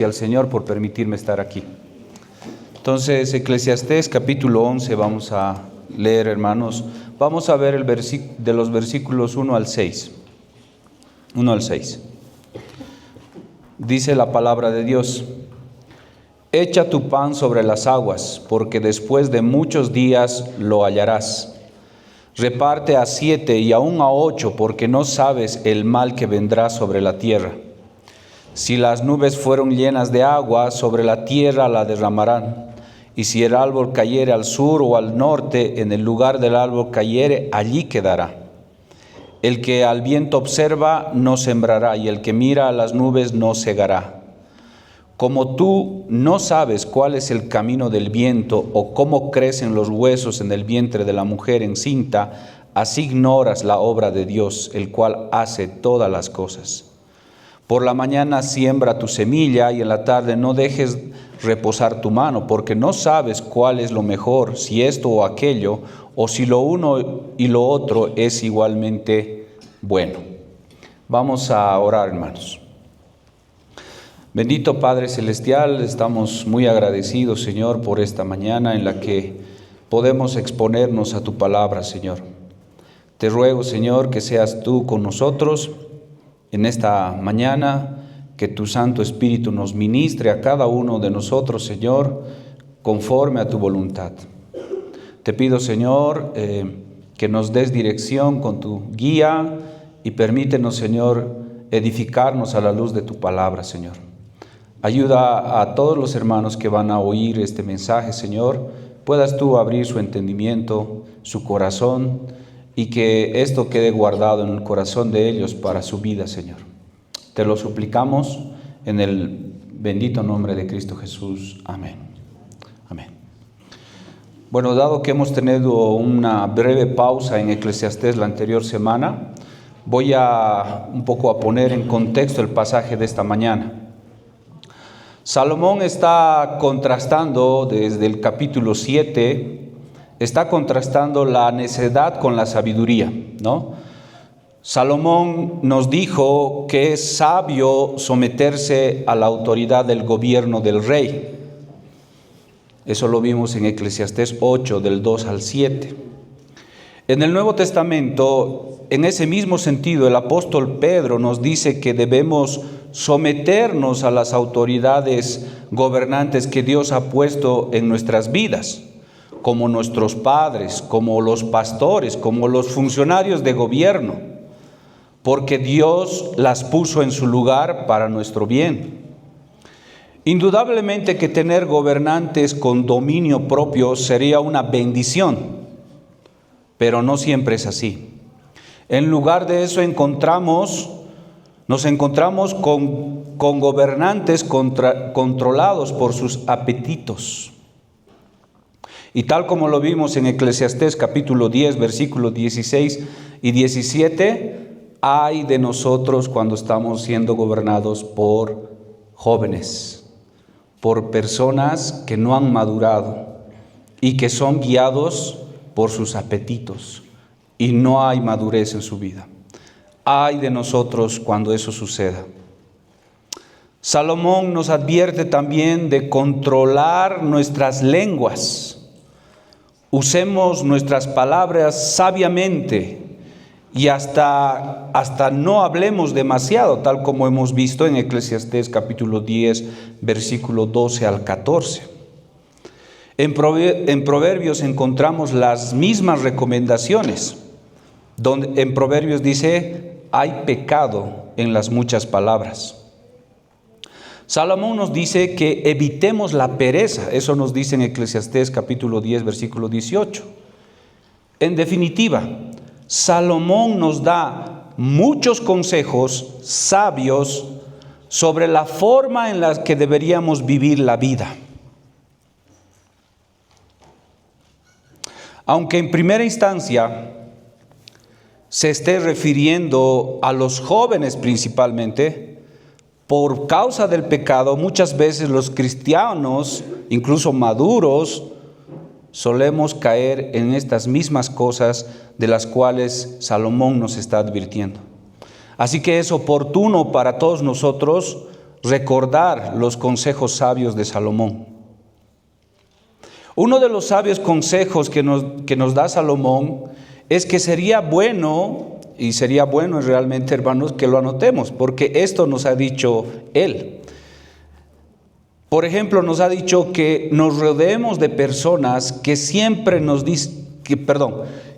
al Señor por permitirme estar aquí. Entonces, Eclesiastés capítulo 11 vamos a leer, hermanos. Vamos a ver de los versículos 1 al 6. 1 al 6. Dice la palabra de Dios: Echa tu pan sobre las aguas, porque después de muchos días lo hallarás. Reparte a 7 y aún a 8, porque no sabes el mal que vendrá sobre la tierra. Si las nubes fueron llenas de agua, sobre la tierra la derramarán. Y si el árbol cayere al sur o al norte, en el lugar del árbol cayere, allí quedará. El que al viento observa no sembrará, y el que mira a las nubes no segará. Como tú no sabes cuál es el camino del viento, o cómo crecen los huesos en el vientre de la mujer encinta, así ignoras la obra de Dios, el cual hace todas las cosas. Por la mañana siembra tu semilla, y en la tarde no dejes reposar tu mano, porque no sabes cuál es lo mejor, si esto o aquello, o si lo uno y lo otro es igualmente bueno. Vamos a orar, hermanos. Bendito Padre Celestial, estamos muy agradecidos, Señor, por esta mañana en la que podemos exponernos a tu palabra, Señor. Te ruego, Señor, que seas tú con nosotros en esta mañana, que tu Santo Espíritu nos ministre a cada uno de nosotros, Señor, conforme a tu voluntad. Te pido, Señor, que nos des dirección con tu guía y permítenos, Señor, edificarnos a la luz de tu palabra, Señor. Ayuda a todos los hermanos que van a oír este mensaje, Señor, puedas tú abrir su entendimiento, su corazón, y que esto quede guardado en el corazón de ellos para su vida, Señor. Te lo suplicamos en el bendito nombre de Cristo Jesús. Amén. Amén. Bueno, dado que hemos tenido una breve pausa en Eclesiastés la anterior semana, voy a poner en contexto el pasaje de esta mañana. Salomón está contrastando desde el capítulo 7, está contrastando la necedad con la sabiduría, ¿no? Salomón nos dijo que es sabio someterse a la autoridad del gobierno del rey. Eso lo vimos en Eclesiastés 8, del 2 al 7. En el Nuevo Testamento, en ese mismo sentido, el apóstol Pedro nos dice que debemos someternos a las autoridades gobernantes que Dios ha puesto en nuestras vidas, como nuestros padres, como los pastores, como los funcionarios de gobierno, porque Dios las puso en su lugar para nuestro bien. Indudablemente que tener gobernantes con dominio propio sería una bendición, pero no siempre es así. En lugar de eso nos encontramos con gobernantes controlados por sus apetitos. Y tal como lo vimos en Eclesiastés capítulo 10, versículos 16 y 17, ay de nosotros cuando estamos siendo gobernados por jóvenes, por personas que no han madurado y que son guiados por sus apetitos y no hay madurez en su vida. Ay de nosotros cuando eso suceda. Salomón nos advierte también de controlar nuestras lenguas. Usemos nuestras palabras sabiamente y hasta no hablemos demasiado, tal como hemos visto en Eclesiastés capítulo 10, versículo 12 al 14. En Proverbios encontramos las mismas recomendaciones, donde en Proverbios dice, hay pecado en las muchas palabras. Salomón nos dice que evitemos la pereza, eso nos dice en Eclesiastés capítulo 10, versículo 18. En definitiva, Salomón nos da muchos consejos sabios sobre la forma en la que deberíamos vivir la vida. Aunque en primera instancia se esté refiriendo a los jóvenes principalmente, por causa del pecado, muchas veces los cristianos, incluso maduros, solemos caer en estas mismas cosas de las cuales Salomón nos está advirtiendo. Así que es oportuno para todos nosotros recordar los consejos sabios de Salomón. Uno de los sabios consejos que nos da Salomón es que sería bueno, y sería bueno realmente, hermanos, que lo anotemos, porque esto nos ha dicho él. Por ejemplo, nos ha dicho que nos rodeemos de personas que siempre nos dicen,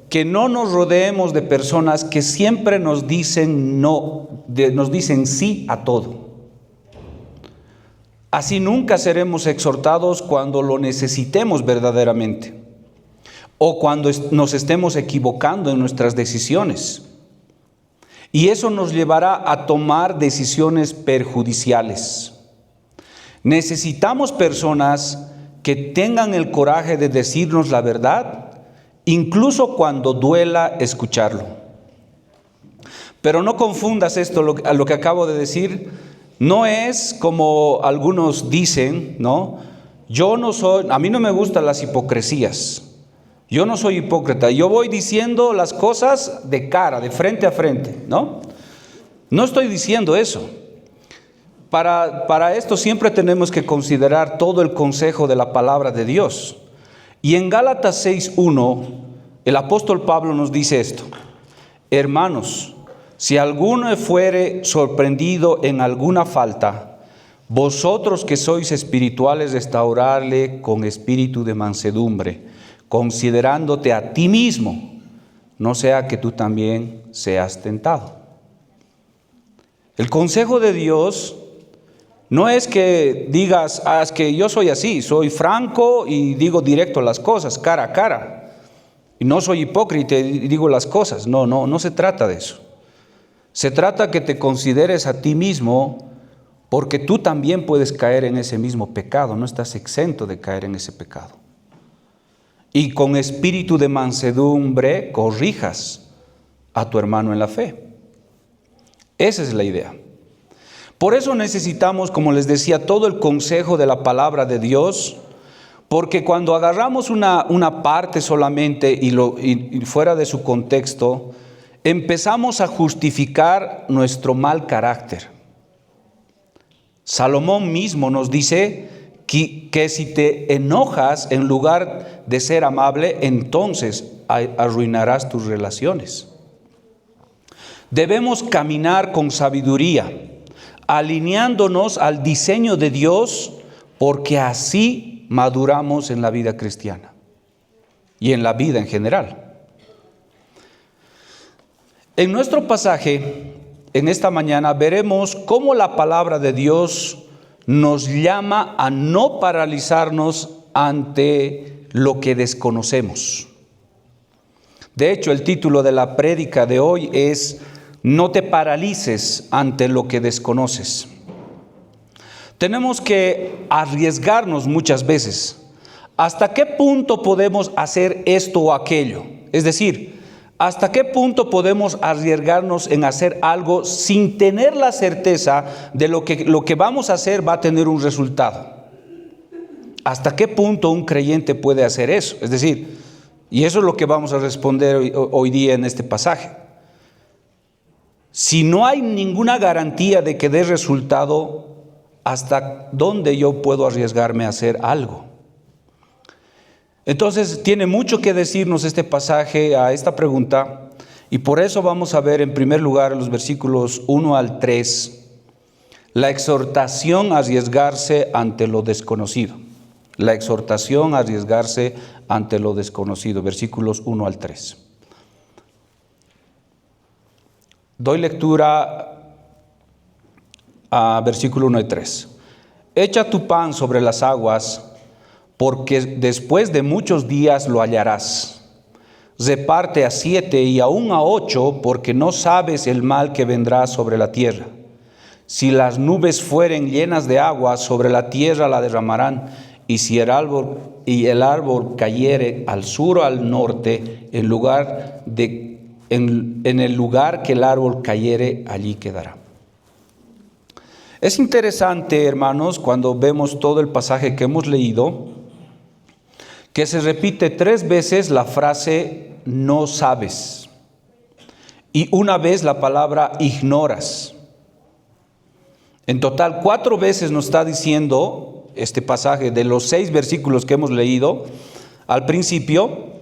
que no nos rodeemos de personas que siempre nos dicen no, nos dicen sí a todo. Así nunca seremos exhortados cuando lo necesitemos verdaderamente, o cuando nos estemos equivocando en nuestras decisiones. Y eso nos llevará a tomar decisiones perjudiciales. Necesitamos personas que tengan el coraje de decirnos la verdad, incluso cuando duela escucharlo. Pero no confundas esto, a lo que acabo de decir. No es como algunos dicen, ¿no? A mí no me gustan las hipocresías. Yo no soy hipócrita. Yo voy diciendo las cosas de cara, de frente a frente, ¿no? No estoy diciendo eso. Para esto siempre tenemos que considerar todo el consejo de la palabra de Dios. Y en Gálatas 6:1, el apóstol Pablo nos dice esto: hermanos, si alguno fuere sorprendido en alguna falta, vosotros que sois espirituales, restaurarle con espíritu de mansedumbre, considerándote a ti mismo, no sea que tú también seas tentado. El consejo de Dios no es que digas, es que yo soy así, soy franco y digo directo las cosas, cara a cara, y no soy hipócrita y digo las cosas. No se trata de eso. Se trata que te consideres a ti mismo, porque tú también puedes caer en ese mismo pecado, no estás exento de caer en ese pecado. Y con espíritu de mansedumbre corrijas a tu hermano en la fe. Esa es la idea. Por eso necesitamos, como les decía, todo el consejo de la palabra de Dios, porque cuando agarramos una parte solamente y fuera de su contexto, empezamos a justificar nuestro mal carácter. Salomón mismo nos dice que si te enojas en lugar de ser amable, entonces arruinarás tus relaciones. Debemos caminar con sabiduría, alineándonos al diseño de Dios, porque así maduramos en la vida cristiana y en la vida en general. En nuestro pasaje, en esta mañana, veremos cómo la palabra de Dios nos llama a no paralizarnos ante lo que desconocemos. De hecho, el título de la prédica de hoy es: no te paralices ante lo que desconoces. Tenemos que arriesgarnos muchas veces. ¿Hasta qué punto podemos hacer esto o aquello? Es decir, ¿hasta qué punto podemos arriesgarnos en hacer algo sin tener la certeza de lo que vamos a hacer va a tener un resultado? ¿Hasta qué punto un creyente puede hacer eso? Es decir, y eso es lo que vamos a responder hoy día en este pasaje. Si no hay ninguna garantía de que dé resultado, ¿hasta dónde yo puedo arriesgarme a hacer algo? Entonces tiene mucho que decirnos este pasaje a esta pregunta, y por eso vamos a ver en primer lugar en los versículos 1 al 3 la exhortación a arriesgarse ante lo desconocido. La exhortación a arriesgarse ante lo desconocido, versículos 1 al 3. Doy lectura a versículo 1 y 3. Echa tu pan sobre las aguas, porque después de muchos días lo hallarás. Reparte a 7 y aún a 8, porque no sabes el mal que vendrá sobre la tierra. Si las nubes fueren llenas de agua, sobre la tierra la derramarán. Y si el árbol cayere al sur o al norte, en el lugar que el árbol cayere, allí quedará. Es interesante, hermanos, cuando vemos todo el pasaje que hemos leído, que se repite 3 veces la frase no sabes y una vez la palabra ignoras. En total, 4 veces nos está diciendo este pasaje de los 6 versículos que hemos leído al principio.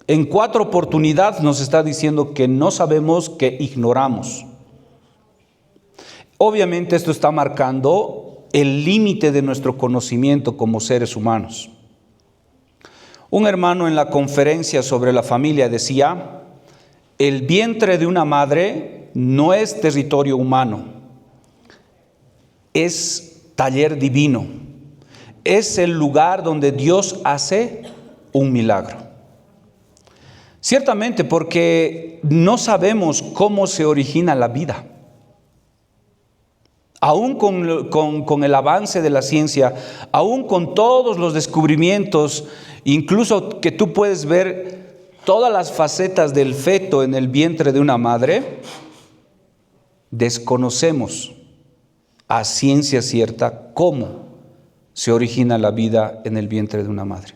En 4 oportunidades nos está diciendo que no sabemos, que ignoramos. Obviamente esto está marcando el límite de nuestro conocimiento como seres humanos. Un hermano en la conferencia sobre la familia decía: el vientre de una madre no es territorio humano, es taller divino, es el lugar donde Dios hace un milagro. Ciertamente, porque no sabemos cómo se origina la vida. Aún con el avance de la ciencia, aún con todos los descubrimientos, incluso que tú puedes ver todas las facetas del feto en el vientre de una madre, desconocemos a ciencia cierta cómo se origina la vida en el vientre de una madre.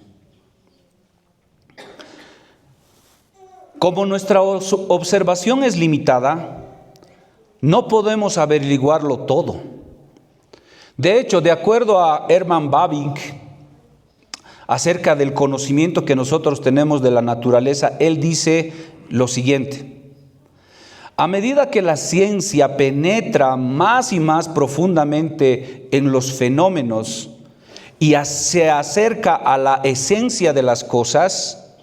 Como nuestra observación es limitada, no podemos averiguarlo todo. De hecho, de acuerdo a Herman Bavinck, acerca del conocimiento que nosotros tenemos de la naturaleza, él dice lo siguiente: a medida que la ciencia penetra más y más profundamente en los fenómenos y se acerca a la esencia de las cosas,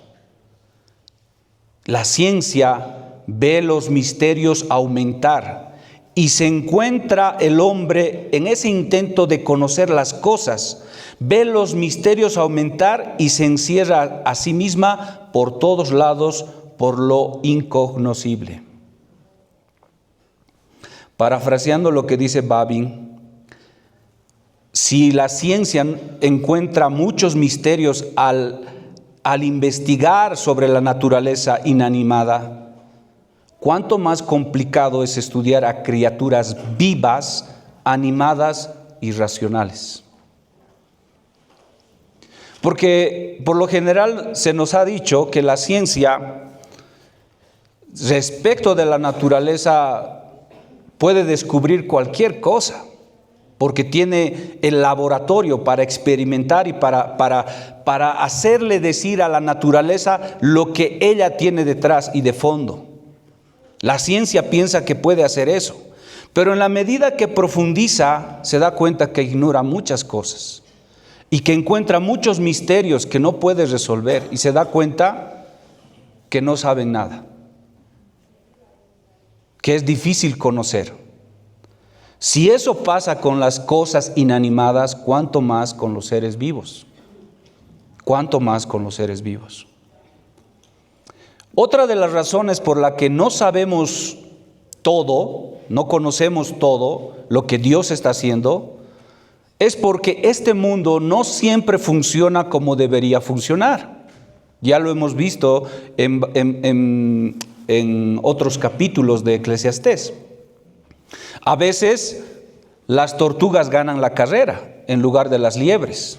la ciencia ve los misterios aumentar y se encuentra el hombre en ese intento de conocer las cosas, ve los misterios aumentar y se encierra a sí misma por todos lados por lo incognoscible. Parafraseando lo que dice Bavinck, si la ciencia encuentra muchos misterios al investigar sobre la naturaleza inanimada, ¿cuánto más complicado es estudiar a criaturas vivas, animadas y racionales? Porque por lo general se nos ha dicho que la ciencia respecto de la naturaleza puede descubrir cualquier cosa, porque tiene el laboratorio para experimentar y para hacerle decir a la naturaleza lo que ella tiene detrás y de fondo. La ciencia piensa que puede hacer eso, pero en la medida que profundiza se da cuenta que ignora muchas cosas y que encuentra muchos misterios que no puede resolver y se da cuenta que no saben nada, que es difícil conocer. Si eso pasa con las cosas inanimadas, ¿cuánto más con los seres vivos? ¿Cuánto más con los seres vivos? Otra de las razones por la que no sabemos todo, no conocemos todo lo que Dios está haciendo, es porque este mundo no siempre funciona como debería funcionar. Ya lo hemos visto en otros capítulos de Eclesiastés. A veces las tortugas ganan la carrera en lugar de las liebres,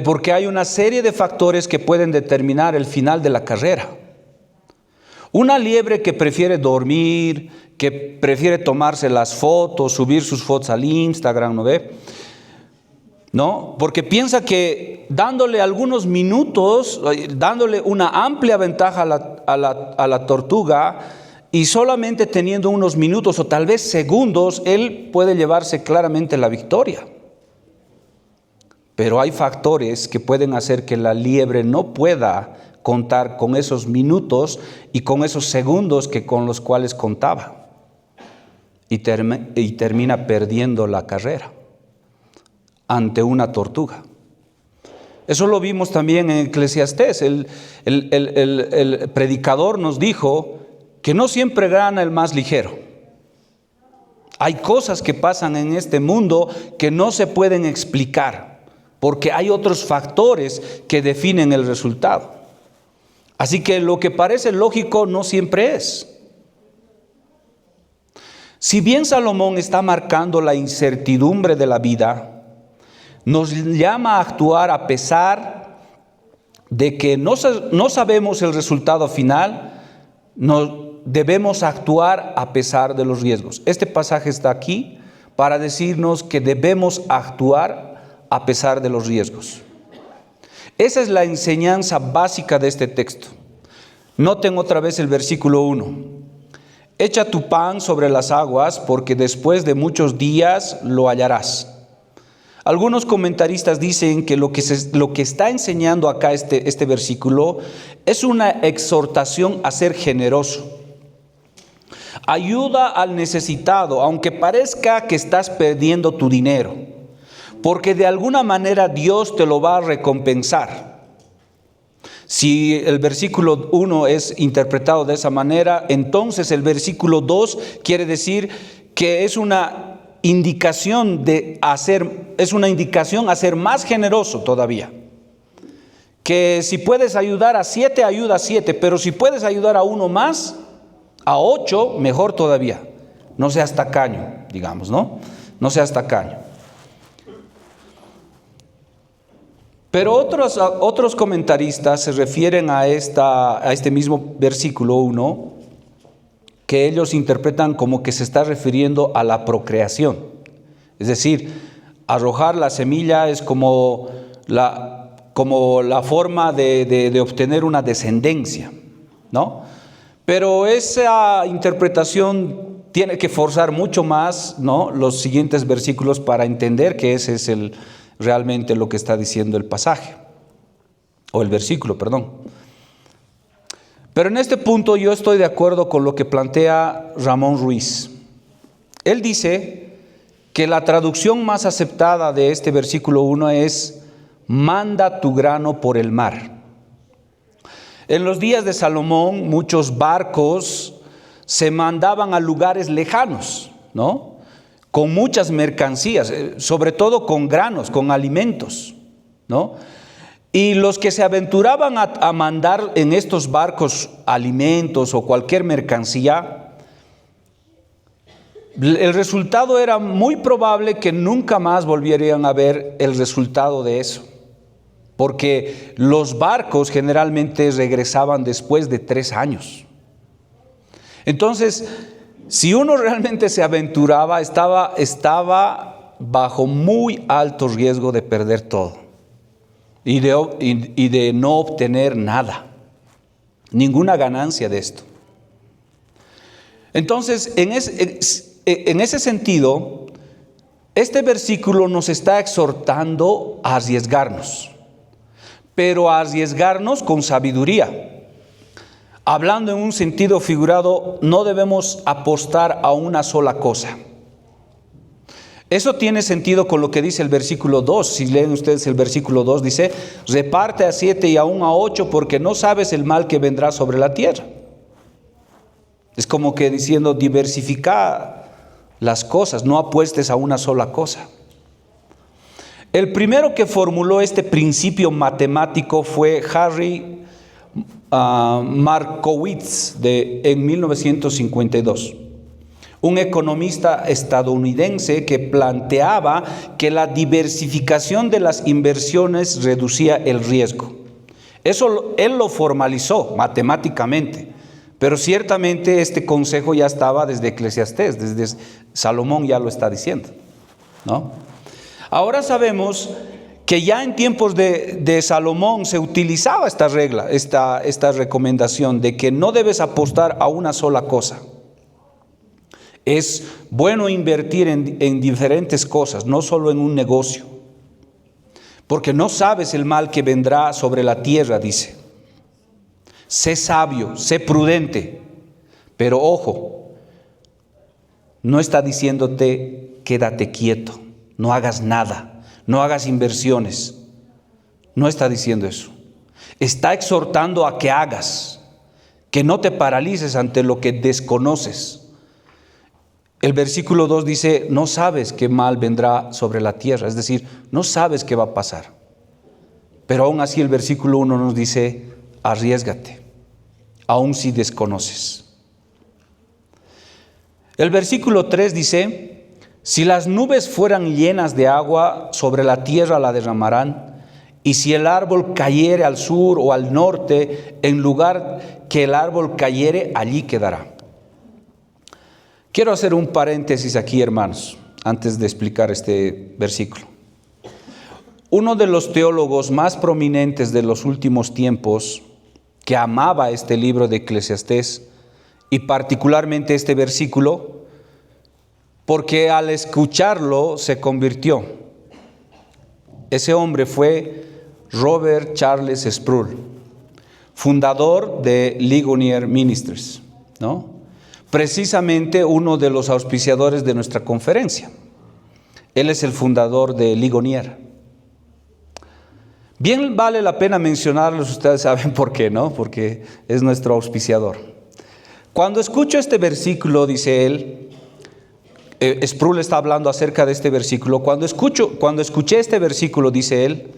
porque hay una serie de factores que pueden determinar el final de la carrera. Una liebre que prefiere dormir, que prefiere tomarse las fotos, subir sus fotos al Instagram, ¿no ve? ¿No? Porque piensa que dándole algunos minutos, dándole una amplia ventaja a la tortuga, y solamente teniendo unos minutos o tal vez segundos, él puede llevarse claramente la victoria. Pero hay factores que pueden hacer que la liebre no pueda contar con esos minutos y con esos segundos con los cuales contaba. Y termina perdiendo la carrera ante una tortuga. Eso lo vimos también en Eclesiastés. El predicador nos dijo que no siempre gana el más ligero. Hay cosas que pasan en este mundo que no se pueden explicar, porque hay otros factores que definen el resultado. Así que lo que parece lógico no siempre es. Si bien Salomón está marcando la incertidumbre de la vida, nos llama a actuar a pesar de que no sabemos el resultado final. Nos debemos actuar a pesar de los riesgos. Este pasaje está aquí para decirnos que debemos actuar a pesar de los riesgos. Esa es la enseñanza básica de este texto. Noten otra vez el versículo 1. Echa tu pan sobre las aguas, porque después de muchos días lo hallarás. Algunos comentaristas dicen que lo que está enseñando acá este versículo es una exhortación a ser generoso. Ayuda al necesitado, aunque parezca que estás perdiendo tu dinero, porque de alguna manera Dios te lo va a recompensar. Si el versículo 1 es interpretado de esa manera, entonces el versículo 2 quiere decir que es una indicación a ser más generoso todavía. Que si puedes ayudar a 7, ayuda a 7, pero si puedes ayudar a uno más, a 8, mejor todavía. No seas tacaño, digamos, ¿no? No seas tacaño. Pero otros comentaristas se refieren a este mismo versículo 1, que ellos interpretan como que se está refiriendo a la procreación. Es decir, arrojar la semilla es como la forma de obtener una descendencia, ¿no? Pero esa interpretación tiene que forzar mucho más, ¿no?, los siguientes versículos para entender que ese es realmente lo que está diciendo el pasaje, o el versículo, perdón. Pero en este punto yo estoy de acuerdo con lo que plantea Ramón Ruiz. Él dice que la traducción más aceptada de este versículo 1 es: manda tu grano por el mar. En los días de Salomón, muchos barcos se mandaban a lugares lejanos, ¿no?, con muchas mercancías, sobre todo con granos, con alimentos, ¿no? Y los que se aventuraban a mandar en estos barcos alimentos o cualquier mercancía, el resultado era muy probable que nunca más volvieran a ver el resultado de eso, porque los barcos generalmente regresaban después de 3 años. Entonces, si uno realmente se aventuraba, estaba bajo muy alto riesgo de perder todo y de no obtener nada, ninguna ganancia de esto. Entonces, en ese sentido, este versículo nos está exhortando a arriesgarnos, pero a arriesgarnos con sabiduría. Hablando en un sentido figurado, no debemos apostar a una sola cosa. Eso tiene sentido con lo que dice el versículo 2. Si leen ustedes el versículo 2, dice: reparte a 7 y aún a 8, porque no sabes el mal que vendrá sobre la tierra. Es como que diciendo: diversifica las cosas, no apuestes a una sola cosa. El primero que formuló este principio matemático fue Harry Markowitz en 1952, un economista estadounidense que planteaba que la diversificación de las inversiones reducía el riesgo. Eso él lo formalizó matemáticamente, pero ciertamente este consejo ya estaba desde Eclesiastés, desde Salomón ya lo está diciendo, ¿no? Ahora sabemos que ya en tiempos de Salomón se utilizaba esta regla, esta recomendación de que no debes apostar a una sola cosa. Es bueno invertir en diferentes cosas, no solo en un negocio, porque no sabes el mal que vendrá sobre la tierra, dice. Sé sabio, sé prudente, pero ojo, no está diciéndote quédate quieto, no hagas nada. No hagas inversiones. No está diciendo eso. Está exhortando a que hagas, que no te paralices ante lo que desconoces. El versículo 2 dice: no sabes qué mal vendrá sobre la tierra, es decir, no sabes qué va a pasar. Pero aún así el versículo 1 nos dice: arriésgate, aun si desconoces. El versículo 3 dice: si las nubes fueran llenas de agua, sobre la tierra la derramarán, y si el árbol cayere al sur o al norte, en lugar que el árbol cayere, allí quedará. Quiero hacer un paréntesis aquí, hermanos, antes de explicar este versículo. Uno de los teólogos más prominentes de los últimos tiempos, que amaba este libro de Eclesiastés y particularmente este versículo, porque al escucharlo se convirtió. Ese hombre fue Robert Charles Sproul, fundador de Ligonier Ministries, ¿no? Precisamente uno de los auspiciadores de nuestra conferencia. Él es el fundador de Ligonier. Bien vale la pena mencionarlos, ustedes saben por qué, ¿no? Porque es nuestro auspiciador. Cuando escucho este versículo, dice él, Sproul está hablando acerca de este versículo. Cuando escuché este versículo, dice él,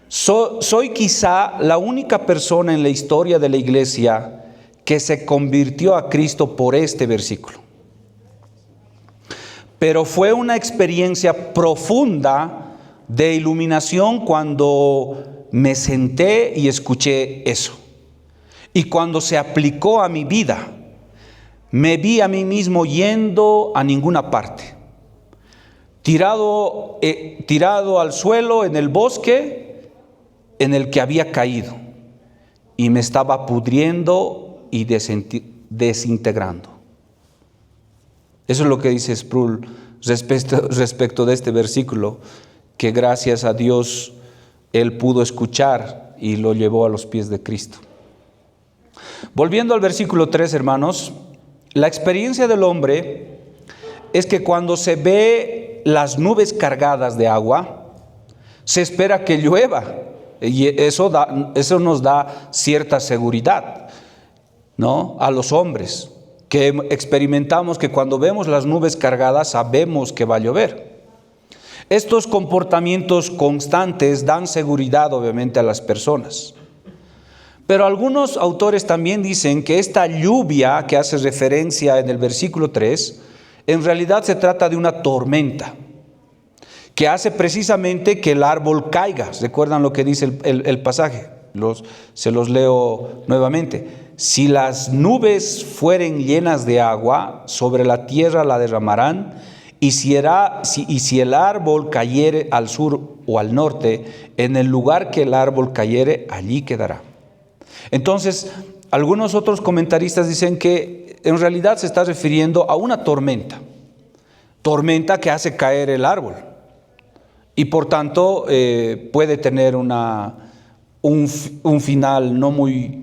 soy quizá la única persona en la historia de la iglesia que se convirtió a Cristo por este versículo. Pero fue una experiencia profunda de iluminación cuando me senté y escuché eso. Y cuando se aplicó a mi vida, me vi a mí mismo yendo a ninguna parte, tirado al suelo en el bosque en el que había caído, y me estaba pudriendo y desintegrando. Eso es lo que dice Sproul respecto de este versículo, que gracias a Dios él pudo escuchar y lo llevó a los pies de Cristo. Volviendo al versículo 3, hermanos, la experiencia del hombre es que cuando se ve las nubes cargadas de agua, se espera que llueva, y eso nos da cierta seguridad, ¿no? A los hombres que experimentamos que cuando vemos las nubes cargadas sabemos que va a llover. Estos comportamientos constantes dan seguridad obviamente a las personas. Pero algunos autores también dicen que esta lluvia que hace referencia en el versículo 3, en realidad se trata de una tormenta que hace precisamente que el árbol caiga. ¿Recuerdan lo que dice el pasaje? Se los leo nuevamente. Si las nubes fueren llenas de agua, sobre la tierra la derramarán, y si el árbol cayere al sur o al norte, en el lugar que el árbol cayere, allí quedará. Entonces, algunos otros comentaristas dicen que en realidad se está refiriendo a una tormenta que hace caer el árbol, y por tanto puede tener un final no muy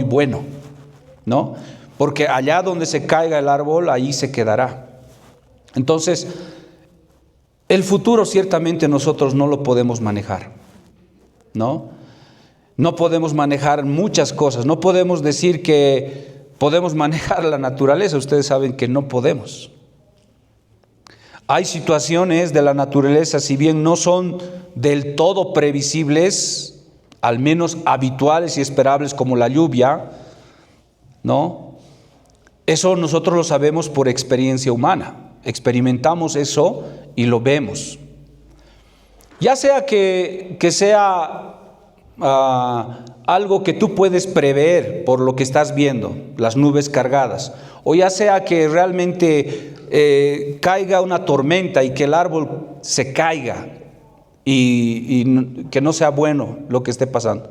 bueno, ¿no? Porque allá donde se caiga el árbol, ahí se quedará. Entonces, el futuro ciertamente nosotros no lo podemos manejar, ¿no? No podemos manejar muchas cosas. No podemos decir que podemos manejar la naturaleza. Ustedes saben que no podemos. Hay situaciones de la naturaleza, si bien no son del todo previsibles, al menos habituales y esperables, como la lluvia, ¿no? Eso nosotros lo sabemos por experiencia humana. Experimentamos eso y lo vemos. Ya sea que sea algo que tú puedes prever por lo que estás viendo, las nubes cargadas, o ya sea que realmente caiga una tormenta y que el árbol se caiga y que no sea bueno lo que esté pasando.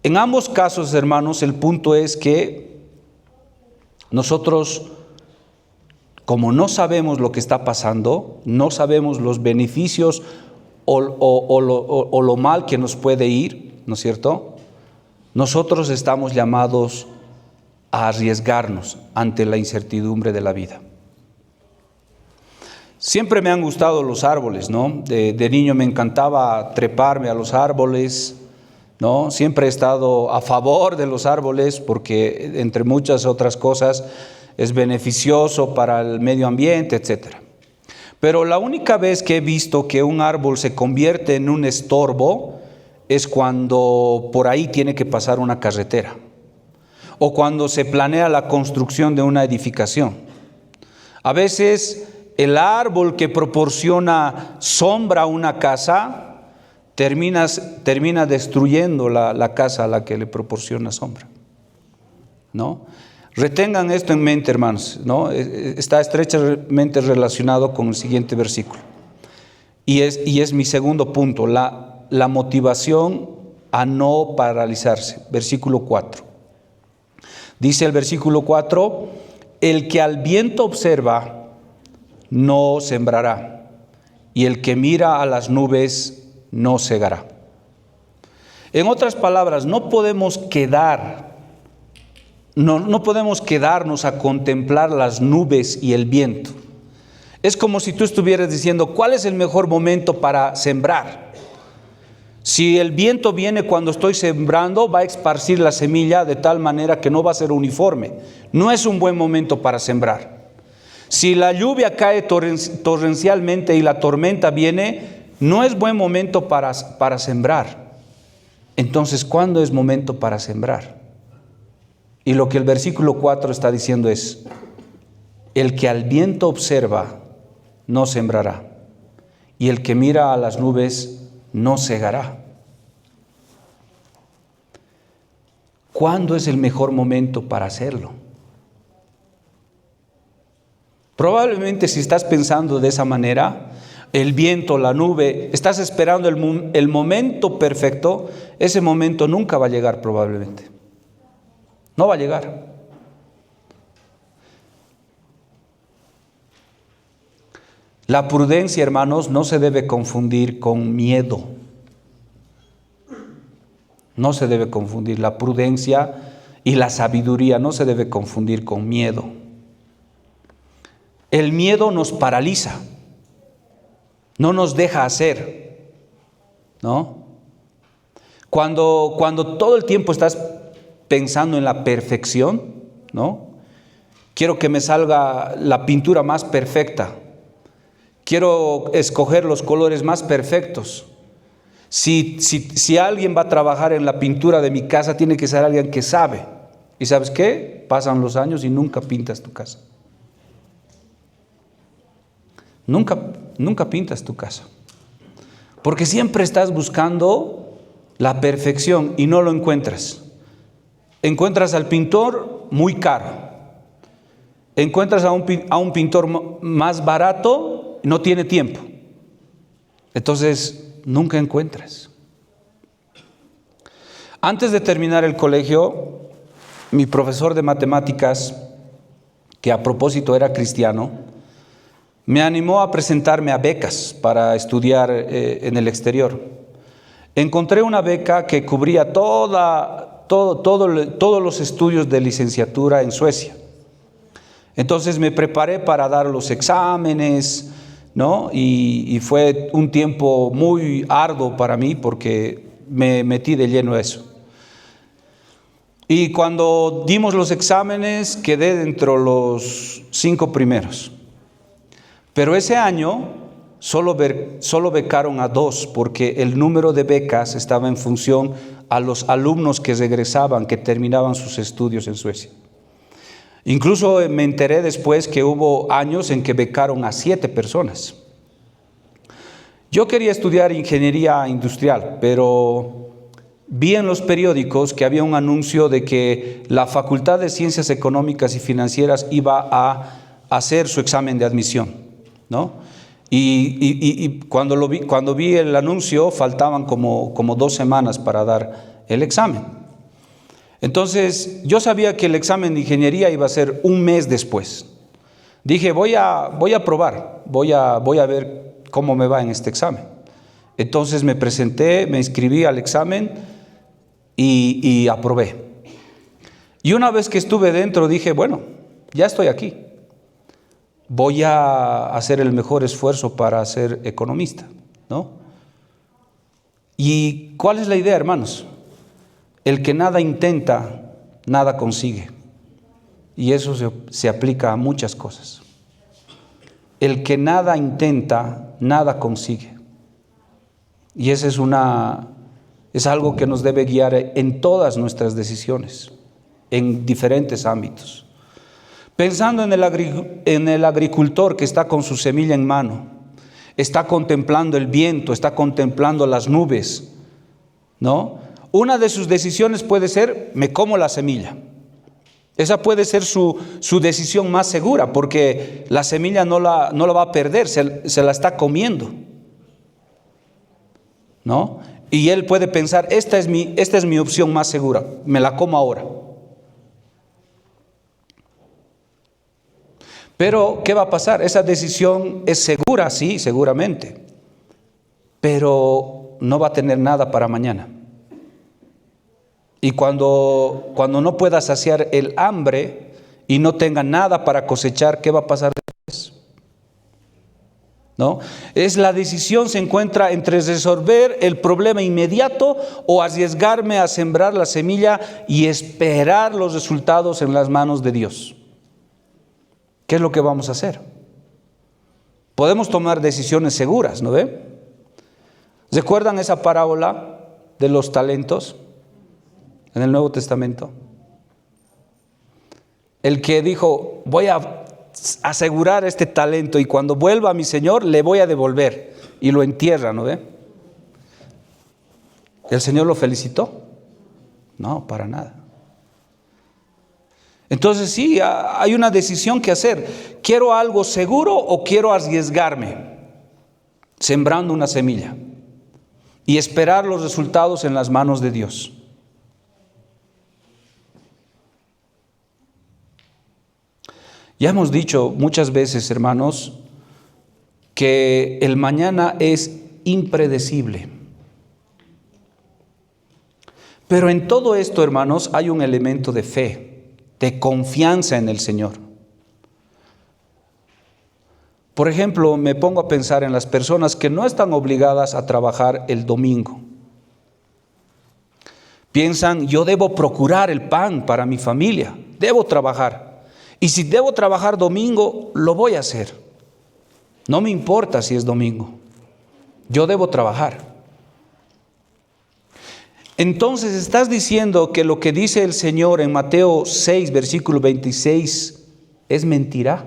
En ambos casos, hermanos, el punto es que nosotros, como no sabemos lo que está pasando, no sabemos los beneficios o lo mal que nos puede ir, ¿no es cierto? Nosotros estamos llamados a arriesgarnos ante la incertidumbre de la vida. Siempre me han gustado los árboles, ¿no? De niño me encantaba treparme a los árboles, ¿no? Siempre he estado a favor de los árboles porque, entre muchas otras cosas, es beneficioso para el medio ambiente, etcétera. Pero la única vez que he visto que un árbol se convierte en un estorbo es cuando por ahí tiene que pasar una carretera, o cuando se planea la construcción de una edificación. A veces el árbol que proporciona sombra a una casa termina destruyendo la casa a la que le proporciona sombra, ¿no? Retengan esto en mente, hermanos, ¿no? Está estrechamente relacionado con el siguiente versículo. Y es mi segundo punto, la motivación a no paralizarse. Versículo 4. Dice el versículo 4, el que al viento observa no sembrará, y el que mira a las nubes no segará. En otras palabras, no podemos quedarnos a contemplar las nubes y el viento. Es como si tú estuvieras diciendo, ¿cuál es el mejor momento para sembrar? Si el viento viene cuando estoy sembrando, va a esparcir la semilla de tal manera que no va a ser uniforme. No es un buen momento para sembrar. Si la lluvia cae torrencialmente y la tormenta viene, no es buen momento para sembrar. Entonces, ¿cuándo es momento para sembrar? Y lo que el versículo 4 está diciendo es, el que al viento observa no sembrará, y el que mira a las nubes no segará. ¿Cuándo es el mejor momento para hacerlo? Probablemente si estás pensando de esa manera, el viento, la nube, estás esperando el momento perfecto, ese momento nunca va a llegar probablemente. No va a llegar. La prudencia, hermanos, no se debe confundir con miedo. No se debe confundir. La prudencia y la sabiduría no se debe confundir con miedo. El miedo nos paraliza, no nos deja hacer, ¿no? Cuando todo el tiempo estás pensando en la perfección, ¿no? Quiero que me salga la pintura más perfecta. Quiero escoger los colores más perfectos. Si alguien va a trabajar en la pintura de mi casa, tiene que ser alguien que sabe. ¿Y sabes qué? Pasan los años y nunca pintas tu casa. Nunca pintas tu casa. Porque siempre estás buscando la perfección y no lo encuentras. Encuentras al pintor muy caro. Encuentras a un pintor más barato, no tiene tiempo. Entonces, nunca encuentras. Antes de terminar el colegio, mi profesor de matemáticas, que a propósito era cristiano, me animó a presentarme a becas para estudiar en el exterior. Encontré una beca que cubría todos los estudios de licenciatura en Suecia. Entonces me preparé para dar los exámenes, ¿no? Y fue un tiempo muy arduo para mí porque me metí de lleno a eso. Y cuando dimos los exámenes quedé dentro de los 5 primeros. Pero ese año solo becaron a 2 porque el número de becas estaba en función a los alumnos que regresaban, que terminaban sus estudios en Suecia. Incluso me enteré después que hubo años en que becaron a 7 personas. Yo quería estudiar ingeniería industrial, pero vi en los periódicos que había un anuncio de que la Facultad de Ciencias Económicas y Financieras iba a hacer su examen de admisión, ¿no? Y cuando vi el anuncio, faltaban como 2 semanas para dar el examen. Entonces, yo sabía que el examen de ingeniería iba a ser un mes después. Dije, voy a probar, voy a ver cómo me va en este examen. Entonces me presenté, me inscribí al examen y aprobé. Y una vez que estuve dentro, dije, bueno, ya estoy aquí. Voy a hacer el mejor esfuerzo para ser economista, ¿no? ¿Y cuál es la idea, hermanos? El que nada intenta, nada consigue. Y eso se aplica a muchas cosas. El que nada intenta, nada consigue. Y ese es algo que nos debe guiar en todas nuestras decisiones, en diferentes ámbitos. Pensando en el agricultor que está con su semilla en mano, está contemplando el viento, está contemplando las nubes, ¿no? Una de sus decisiones puede ser, me como la semilla, Esa puede ser su decisión más segura, porque la semilla no la va a perder, se la está comiendo, ¿no? Y él puede pensar, esta es mi opción más segura, me la como ahora. Pero, ¿qué va a pasar? Esa decisión es segura, sí, seguramente, pero no va a tener nada para mañana. Y cuando no pueda saciar el hambre y no tenga nada para cosechar, ¿qué va a pasar después? ¿No? La decisión se encuentra entre resolver el problema inmediato o arriesgarme a sembrar la semilla y esperar los resultados en las manos de Dios. ¿Qué es lo que vamos a hacer? Podemos tomar decisiones seguras, ¿no ve? ¿Recuerdan esa parábola de los talentos en el Nuevo Testamento? El que dijo, voy a asegurar este talento y cuando vuelva a mi Señor le voy a devolver, y lo entierra, ¿no ve? ¿El Señor lo felicitó? No, para nada. Entonces sí, hay una decisión que hacer. ¿Quiero algo seguro o quiero arriesgarme sembrando una semilla y esperar los resultados en las manos de Dios? Ya hemos dicho muchas veces, hermanos, que el mañana es impredecible. Pero en todo esto, hermanos, hay un elemento de fe, de confianza en el Señor. Por ejemplo, me pongo a pensar en las personas que no están obligadas a trabajar el domingo. Piensan, yo debo procurar el pan para mi familia, debo trabajar. Y si debo trabajar domingo, lo voy a hacer. No me importa si es domingo. Yo debo trabajar. Entonces estás diciendo que lo que dice el Señor en Mateo 6, versículo 26, es mentira.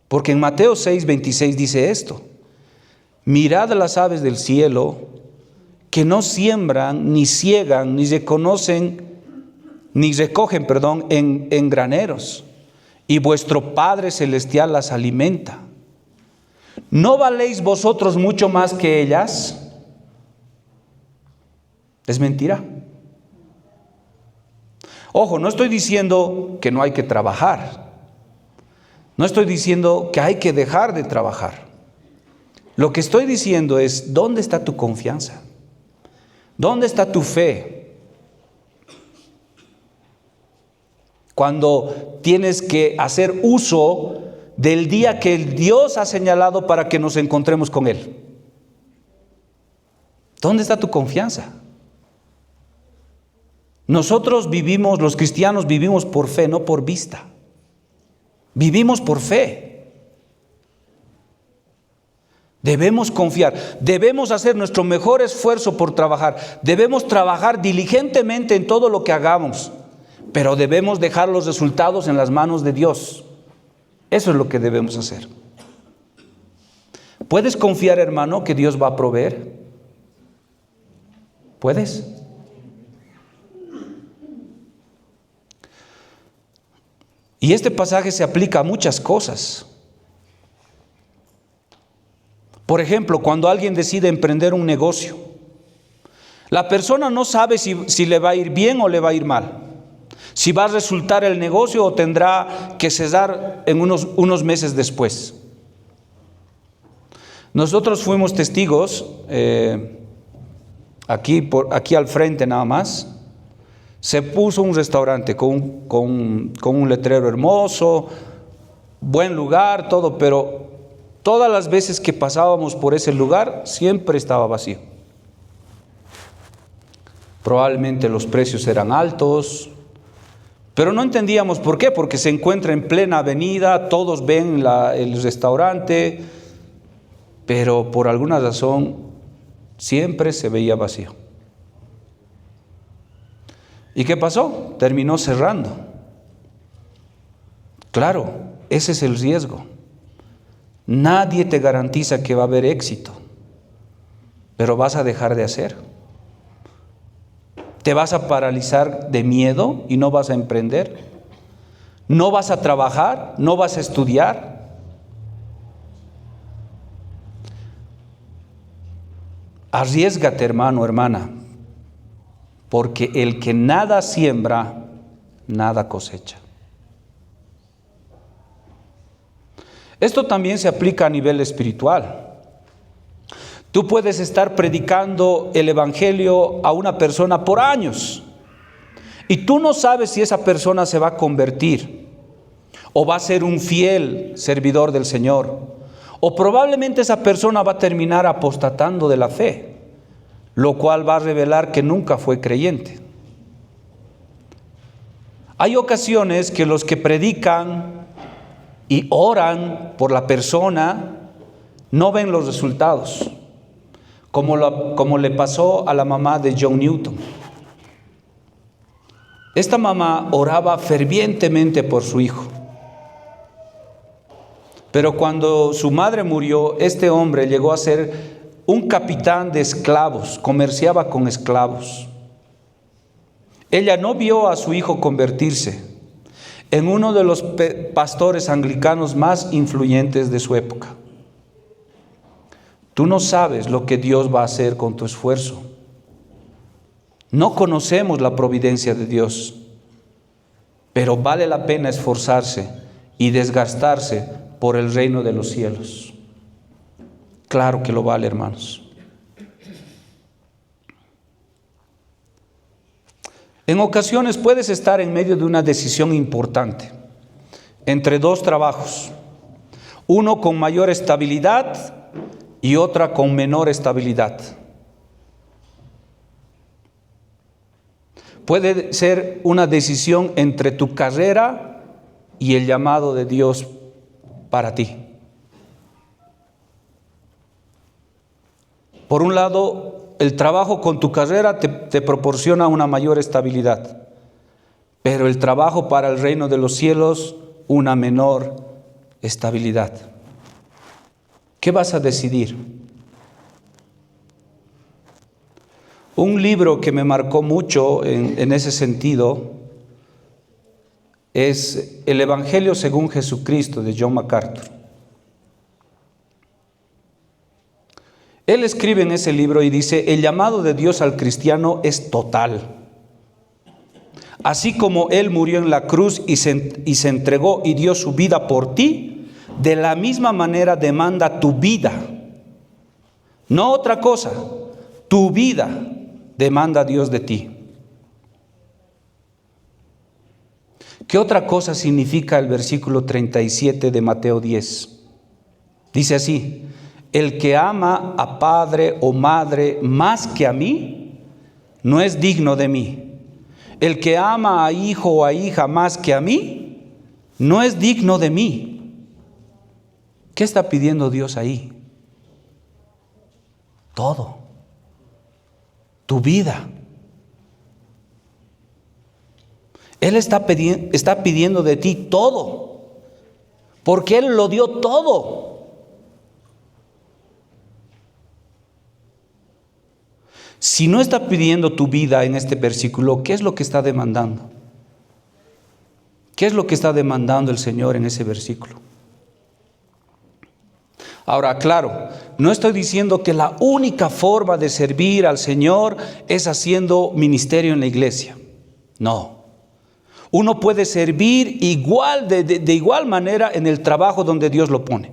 Porque en Mateo 6, 26 dice esto: mirad a las aves del cielo, que no siembran, ni ciegan, ni recogen en graneros, y vuestro Padre Celestial las alimenta. ¿No valéis vosotros mucho más que ellas? Es mentira. Ojo, no estoy diciendo que no hay que trabajar. No estoy diciendo que hay que dejar de trabajar. Lo que estoy diciendo es, ¿dónde está tu confianza? ¿Dónde está tu fe? Cuando tienes que hacer uso del día que el Dios ha señalado para que nos encontremos con Él. ¿Dónde está tu confianza? Nosotros vivimos, los cristianos vivimos por fe, no por vista. Vivimos por fe. Debemos confiar, debemos hacer nuestro mejor esfuerzo por trabajar, debemos trabajar diligentemente en todo lo que hagamos. Pero debemos dejar los resultados en las manos de Dios. Eso es lo que debemos hacer. ¿Puedes confiar, hermano, que Dios va a proveer? ¿Puedes? Y este pasaje se aplica a muchas cosas. Por ejemplo, cuando alguien decide emprender un negocio, la persona no sabe si le va a ir bien o le va a ir mal. Si va a resultar el negocio o tendrá que cesar en unos meses después. Nosotros fuimos testigos, aquí al frente nada más, se puso un restaurante con un letrero hermoso, buen lugar, todo, pero todas las veces que pasábamos por ese lugar siempre estaba vacío. Probablemente los precios eran altos, pero no entendíamos por qué, porque se encuentra en plena avenida, todos ven el restaurante, pero por alguna razón siempre se veía vacío. ¿Y qué pasó? Terminó cerrando. Claro, ese es el riesgo. Nadie te garantiza que va a haber éxito, pero vas a dejar de hacer. ¿Te vas a paralizar de miedo y no vas a emprender? ¿No vas a trabajar? ¿No vas a estudiar? Arriésgate, hermano, hermana, porque el que nada siembra, nada cosecha. Esto también se aplica a nivel espiritual. Tú puedes estar predicando el evangelio a una persona por años y tú no sabes si esa persona se va a convertir o va a ser un fiel servidor del Señor, o probablemente esa persona va a terminar apostatando de la fe, lo cual va a revelar que nunca fue creyente. Hay ocasiones que los que predican y oran por la persona no ven los resultados, como le pasó a la mamá de John Newton. Esta mamá oraba fervientemente por su hijo, pero cuando su madre murió, este hombre llegó a ser un capitán de esclavos, comerciaba con esclavos. Ella no vio a su hijo convertirse en uno de los pastores anglicanos más influyentes de su época. Tú no sabes lo que Dios va a hacer con tu esfuerzo. No conocemos la providencia de Dios, pero vale la pena esforzarse y desgastarse por el reino de los cielos. Claro que lo vale, hermanos. En ocasiones puedes estar en medio de una decisión importante entre dos trabajos, uno con mayor estabilidad y otra con menor estabilidad. Puede ser una decisión entre tu carrera y el llamado de Dios para ti. Por un lado, el trabajo con tu carrera te proporciona una mayor estabilidad, pero el trabajo para el reino de los cielos, una menor estabilidad. ¿Qué vas a decidir? Un libro que me marcó mucho en ese sentido es El Evangelio según Jesucristo, de John MacArthur. Él escribe en ese libro y dice: el llamado de Dios al cristiano es total. Así como Él murió en la cruz y se entregó y dio su vida por ti, de la misma manera demanda tu vida. No otra cosa, tu vida demanda Dios de ti. ¿Qué otra cosa significa el versículo 37 de Mateo 10? Dice así: el que ama a padre o madre más que a mí, no es digno de mí. El que ama a hijo o a hija más que a mí, no es digno de mí. ¿Qué está pidiendo Dios ahí? Todo. Tu vida. Él está pidiendo de ti todo, porque Él lo dio todo. Si no está pidiendo tu vida en este versículo, ¿qué es lo que está demandando? ¿Qué es lo que está demandando el Señor en ese versículo? Ahora, claro, no estoy diciendo que la única forma de servir al Señor es haciendo ministerio en la iglesia. No. Uno puede servir de igual manera en el trabajo donde Dios lo pone.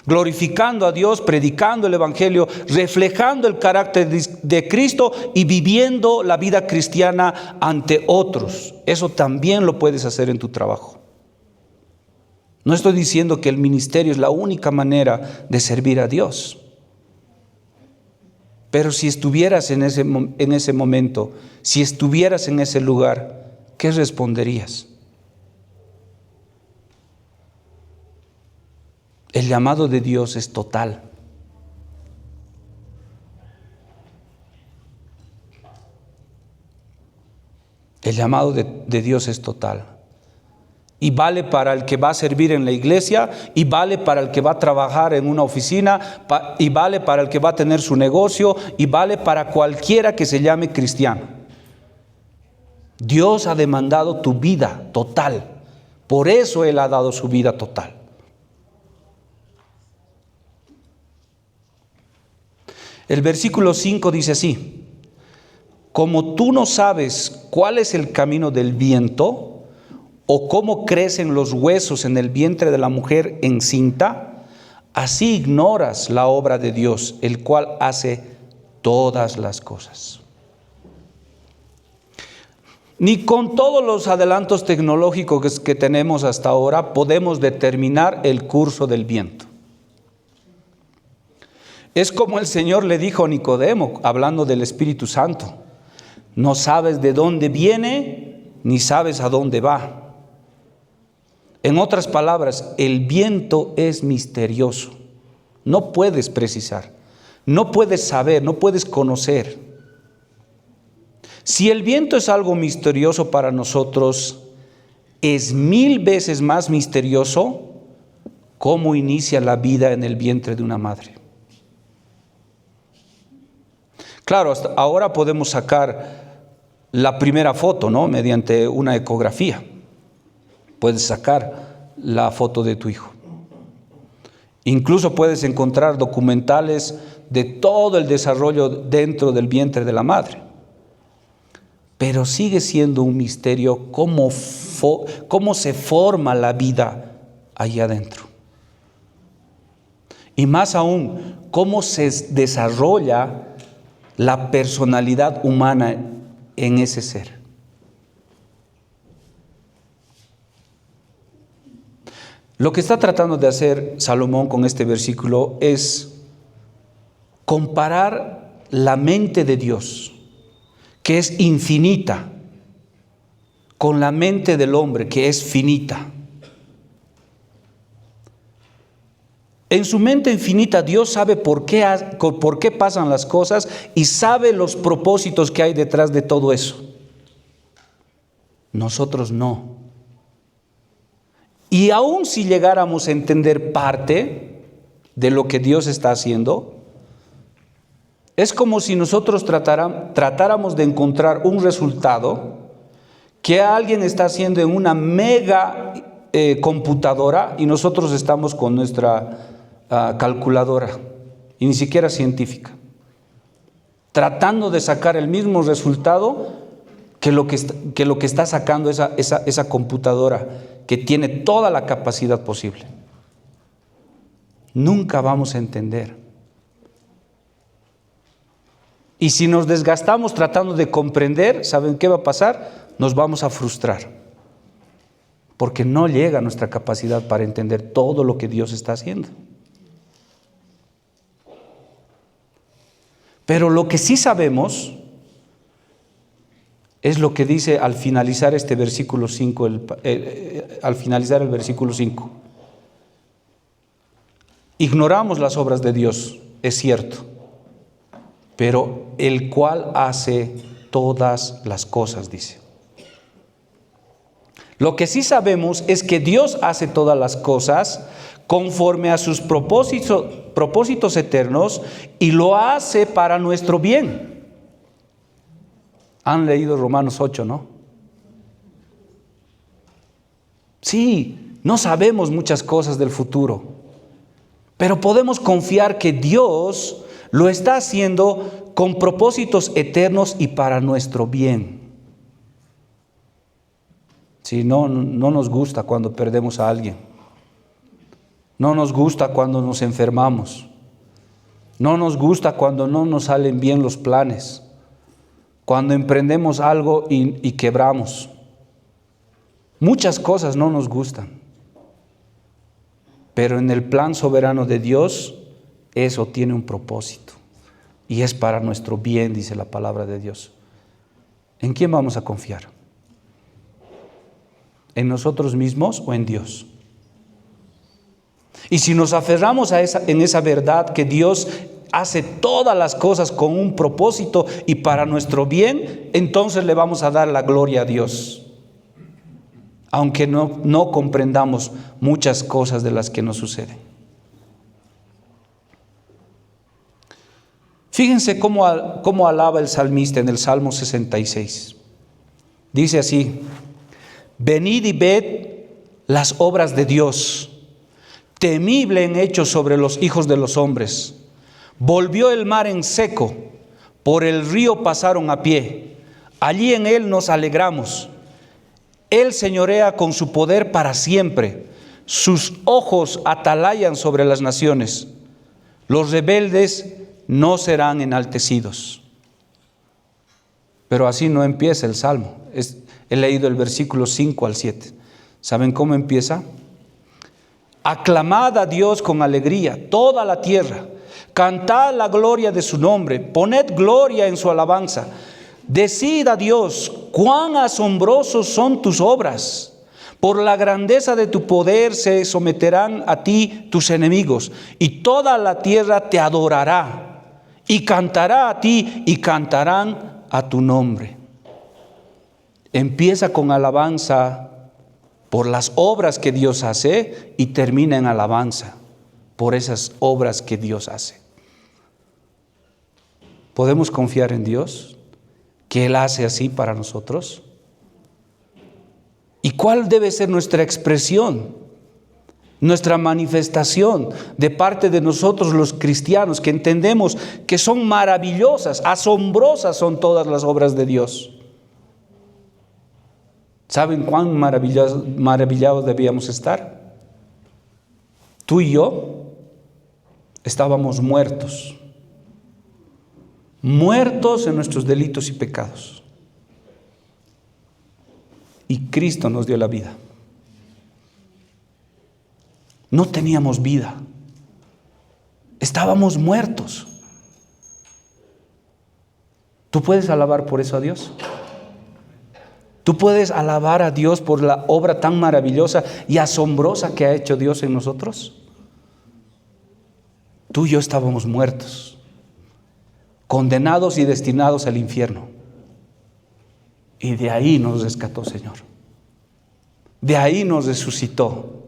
Glorificando a Dios, predicando el Evangelio, reflejando el carácter de Cristo y viviendo la vida cristiana ante otros. Eso también lo puedes hacer en tu trabajo. No estoy diciendo que el ministerio es la única manera de servir a Dios. Pero si estuvieras en ese momento, si estuvieras en ese lugar, ¿qué responderías? El llamado de Dios es total. El llamado de Dios es total. Y vale para el que va a servir en la iglesia, y vale para el que va a trabajar en una oficina, y vale para el que va a tener su negocio, y vale para cualquiera que se llame cristiano. Dios ha demandado tu vida total. Por eso Él ha dado su vida total. El versículo 5 dice así: como tú no sabes cuál es el camino del viento, o cómo crecen los huesos en el vientre de la mujer encinta, así ignoras la obra de Dios, el cual hace todas las cosas. Ni con todos los adelantos tecnológicos que tenemos hasta ahora podemos determinar el curso del viento. Es como el Señor le dijo a Nicodemo, hablando del Espíritu Santo: no sabes de dónde viene, ni sabes a dónde va. En otras palabras, el viento es misterioso. No puedes precisar, no puedes saber, no puedes conocer. Si el viento es algo misterioso para nosotros, es 1000 veces más misterioso cómo inicia la vida en el vientre de una madre. Claro, hasta ahora podemos sacar la primera foto, ¿no? Mediante una ecografía. Puedes sacar la foto de tu hijo. Incluso puedes encontrar documentales de todo el desarrollo dentro del vientre de la madre. Pero sigue siendo un misterio cómo se forma la vida allá adentro. Y más aún, cómo se desarrolla la personalidad humana en ese ser. Lo que está tratando de hacer Salomón con este versículo es comparar la mente de Dios, que es infinita, con la mente del hombre, que es finita. En su mente infinita, Dios sabe por qué pasan las cosas y sabe los propósitos que hay detrás de todo eso. Nosotros no. Y aun si llegáramos a entender parte de lo que Dios está haciendo, es como si nosotros tratáramos de encontrar un resultado que alguien está haciendo en una mega computadora y nosotros estamos con nuestra calculadora, y ni siquiera científica, tratando de sacar el mismo resultado que lo que está sacando esa computadora, que tiene toda la capacidad posible. Nunca vamos a entender. Y si nos desgastamos tratando de comprender, ¿saben qué va a pasar? Nos vamos a frustrar, porque no llega nuestra capacidad para entender todo lo que Dios está haciendo. Pero lo que sí sabemos es lo que dice al finalizar este versículo 5, al finalizar el versículo 5. Ignoramos las obras de Dios, es cierto, pero el cual hace todas las cosas, dice. Lo que sí sabemos es que Dios hace todas las cosas conforme a sus propósitos eternos, y lo hace para nuestro bien. Han leído Romanos 8, ¿no? Sí, no sabemos muchas cosas del futuro, pero podemos confiar que Dios lo está haciendo con propósitos eternos y para nuestro bien. Sí, no nos gusta cuando perdemos a alguien. No nos gusta cuando nos enfermamos. No nos gusta cuando no nos salen bien los planes. Cuando emprendemos algo y quebramos. Muchas cosas no nos gustan. Pero en el plan soberano de Dios, eso tiene un propósito. Y es para nuestro bien, dice la palabra de Dios. ¿En quién vamos a confiar? ¿En nosotros mismos o en Dios? Y si nos aferramos en esa verdad que Dios hace todas las cosas con un propósito y para nuestro bien, entonces le vamos a dar la gloria a Dios. Aunque no comprendamos muchas cosas de las que nos suceden. Fíjense cómo alaba el salmista en el Salmo 66. Dice así: venid y ved las obras de Dios, temible en hechos sobre los hijos de los hombres. Volvió el mar en seco, por el río pasaron a pie. Allí en él nos alegramos. Él señorea con su poder para siempre. Sus ojos atalayan sobre las naciones. Los rebeldes no serán enaltecidos. Pero así no empieza el Salmo. He leído el versículo 5 al 7. ¿Saben cómo empieza? Aclamad a Dios con alegría, toda la tierra. Cantad la gloria de su nombre. Poned gloria en su alabanza. Decid a Dios, cuán asombrosos son tus obras. Por la grandeza de tu poder se someterán a ti tus enemigos, y toda la tierra te adorará, y cantará a ti, y cantarán a tu nombre. Empieza con alabanza por las obras que Dios hace, y termina en alabanza por esas obras que Dios hace. ¿Podemos confiar en Dios? ¿Que Él hace así para nosotros? ¿Y cuál debe ser nuestra expresión, nuestra manifestación de parte de nosotros los cristianos, que entendemos que son maravillosas, asombrosas son todas las obras de Dios? ¿Saben cuán maravillados debíamos estar? Tú y yo estábamos muertos en nuestros delitos y pecados. Y Cristo nos dio la vida. No teníamos vida. Estábamos muertos. ¿Tú puedes alabar por eso a Dios? ¿Tú puedes alabar a Dios por la obra tan maravillosa y asombrosa que ha hecho Dios en nosotros? Tú y yo estábamos muertos, condenados y destinados al infierno. Y de ahí nos rescató, Señor. De ahí nos resucitó.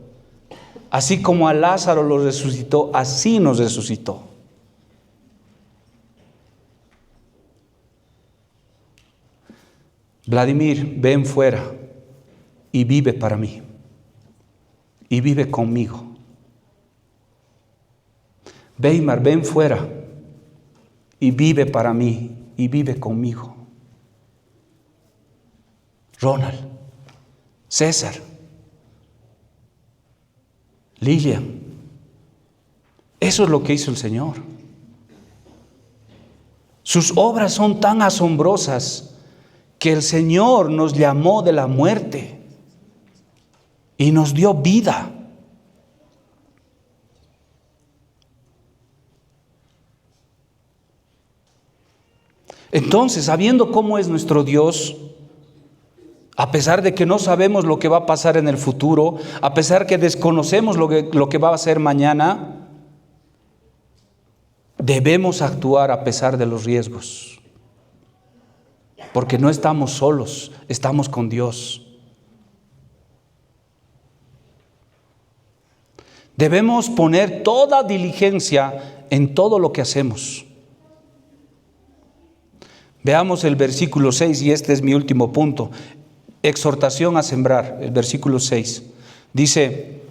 Así como a Lázaro lo resucitó, así nos resucitó. Vladimir, ven fuera y vive para mí. Y vive conmigo. Weimar, ven fuera y vive para mí y vive conmigo. Ronald, César, Lilian. Eso es lo que hizo el Señor. Sus obras son tan asombrosas que el Señor nos llamó de la muerte y nos dio vida. Entonces, sabiendo cómo es nuestro Dios, a pesar de que no sabemos lo que va a pasar en el futuro, a pesar que desconocemos lo que va a hacer mañana, debemos actuar a pesar de los riesgos. Porque no estamos solos, estamos con Dios. Debemos poner toda diligencia en todo lo que hacemos. Veamos el versículo 6, y este es mi último punto. Exhortación a sembrar, el versículo 6. Dice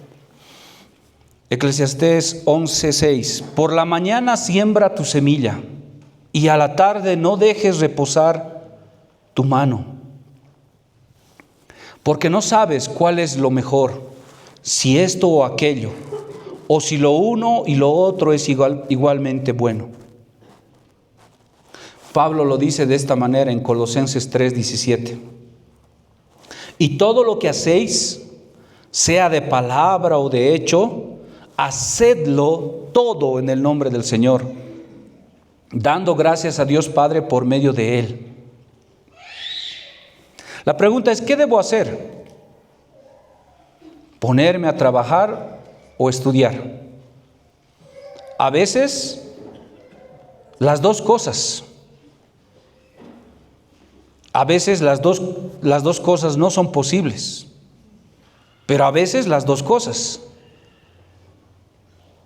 Eclesiastés 11:6: por la mañana siembra tu semilla, y a la tarde no dejes reposar tu mano, porque no sabes cuál es lo mejor, si esto o aquello, o si lo uno y lo otro es igualmente bueno. Pablo lo dice de esta manera en Colosenses 3:17: y todo lo que hacéis, sea de palabra o de hecho, hacedlo todo en el nombre del Señor, dando gracias a Dios Padre por medio de Él. La pregunta es, ¿qué debo hacer? ¿Ponerme a trabajar o estudiar? A veces, las dos cosas. A veces las dos cosas no son posibles, pero a veces las dos cosas.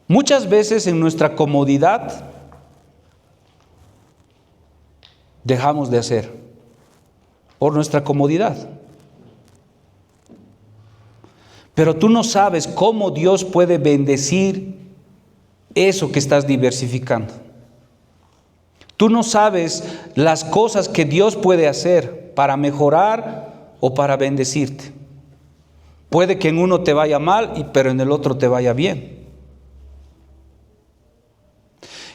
Muchas veces en nuestra comodidad dejamos de hacer. por nuestra comodidad. Pero tú no sabes cómo Dios puede bendecir eso que estás diversificando. Tú no sabes las cosas que Dios puede hacer para mejorar o para bendecirte. Puede que en uno te vaya mal, pero en el otro te vaya bien.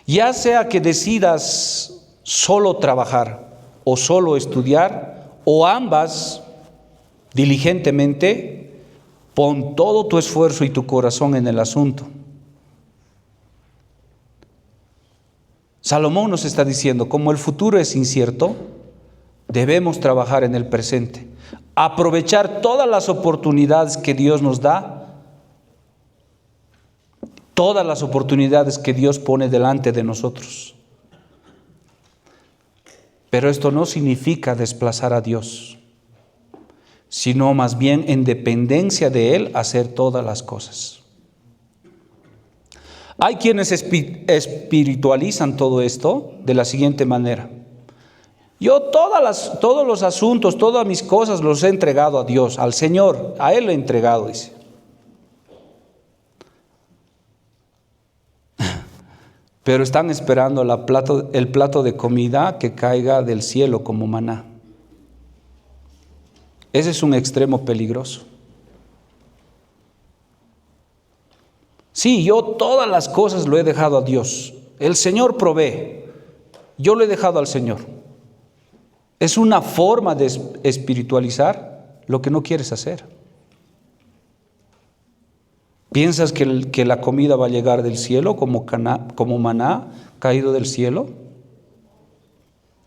Ya sea que decidas solo trabajar o solo estudiar, o ambas diligentemente, pon todo tu esfuerzo y tu corazón en el asunto. Salomón nos está diciendo, como el futuro es incierto, debemos trabajar en el presente, aprovechar todas las oportunidades que Dios nos da, todas las oportunidades que Dios pone delante de nosotros. Pero esto no significa desplazar a Dios, sino más bien en dependencia de Él hacer todas las cosas. Hay quienes espiritualizan todo esto de la siguiente manera. Yo todos los asuntos, todas mis cosas los he entregado a Dios, al Señor, a Él lo he entregado, dice. Pero están esperando el plato de comida que caiga del cielo como maná. Ese es un extremo peligroso. Sí, yo todas las cosas lo he dejado a Dios. El Señor provee. Yo lo he dejado al Señor. Es una forma de espiritualizar lo que no quieres hacer. ¿Piensas que la comida va a llegar del cielo como maná caído del cielo?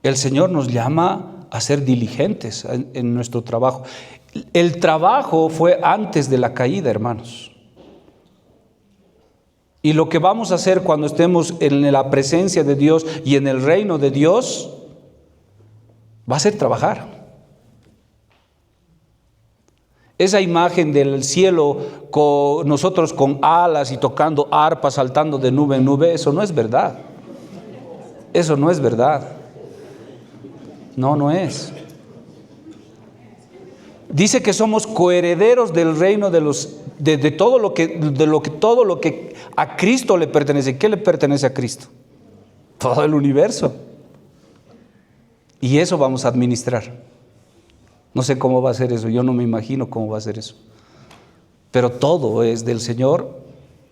El Señor nos llama a ser diligentes en nuestro trabajo. El trabajo fue antes de la caída, hermanos. Y lo que vamos a hacer cuando estemos en la presencia de Dios y en el reino de Dios va a ser trabajar. Esa imagen del cielo con nosotros con alas y tocando arpa, saltando de nube en nube, eso no es verdad. Eso no es verdad. No, no es. Dice que somos coherederos del reino de todo lo que a Cristo le pertenece. ¿Qué le pertenece a Cristo? Todo el universo. Y eso vamos a administrar. No sé cómo va a ser eso, yo no me imagino cómo va a ser eso. Pero todo es del Señor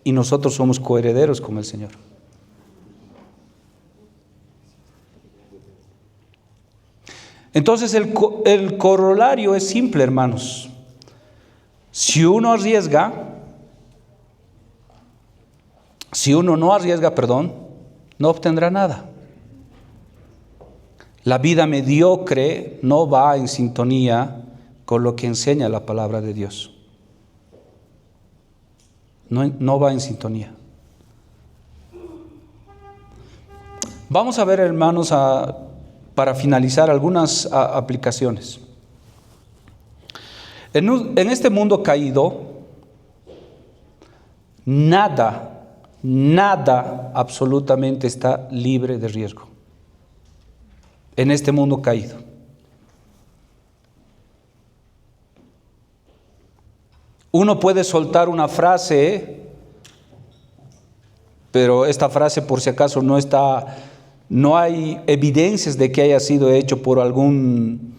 y nosotros somos coherederos con el Señor. Entonces el corolario es simple, hermanos. Si uno no arriesga, no obtendrá nada. La vida mediocre no va en sintonía con lo que enseña la palabra de Dios. No va en sintonía. Vamos a ver, hermanos, para finalizar algunas aplicaciones. En este mundo caído, nada absolutamente está libre de riesgo. En este mundo caído. Uno puede soltar una frase, pero esta frase por si acaso no hay evidencias de que haya sido hecho por algún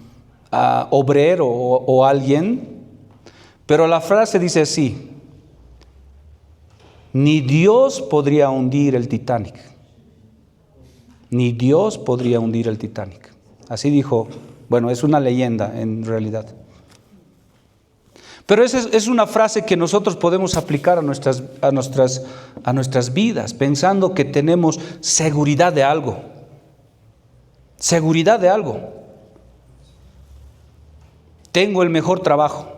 obrero o alguien, pero la frase dice así: ni Dios podría hundir el Titanic. Ni Dios podría hundir el Titanic. Así dijo, bueno, es una leyenda en realidad. Pero esa es una frase que nosotros podemos aplicar a nuestras vidas, pensando que tenemos seguridad de algo. Seguridad de algo. Tengo el mejor trabajo.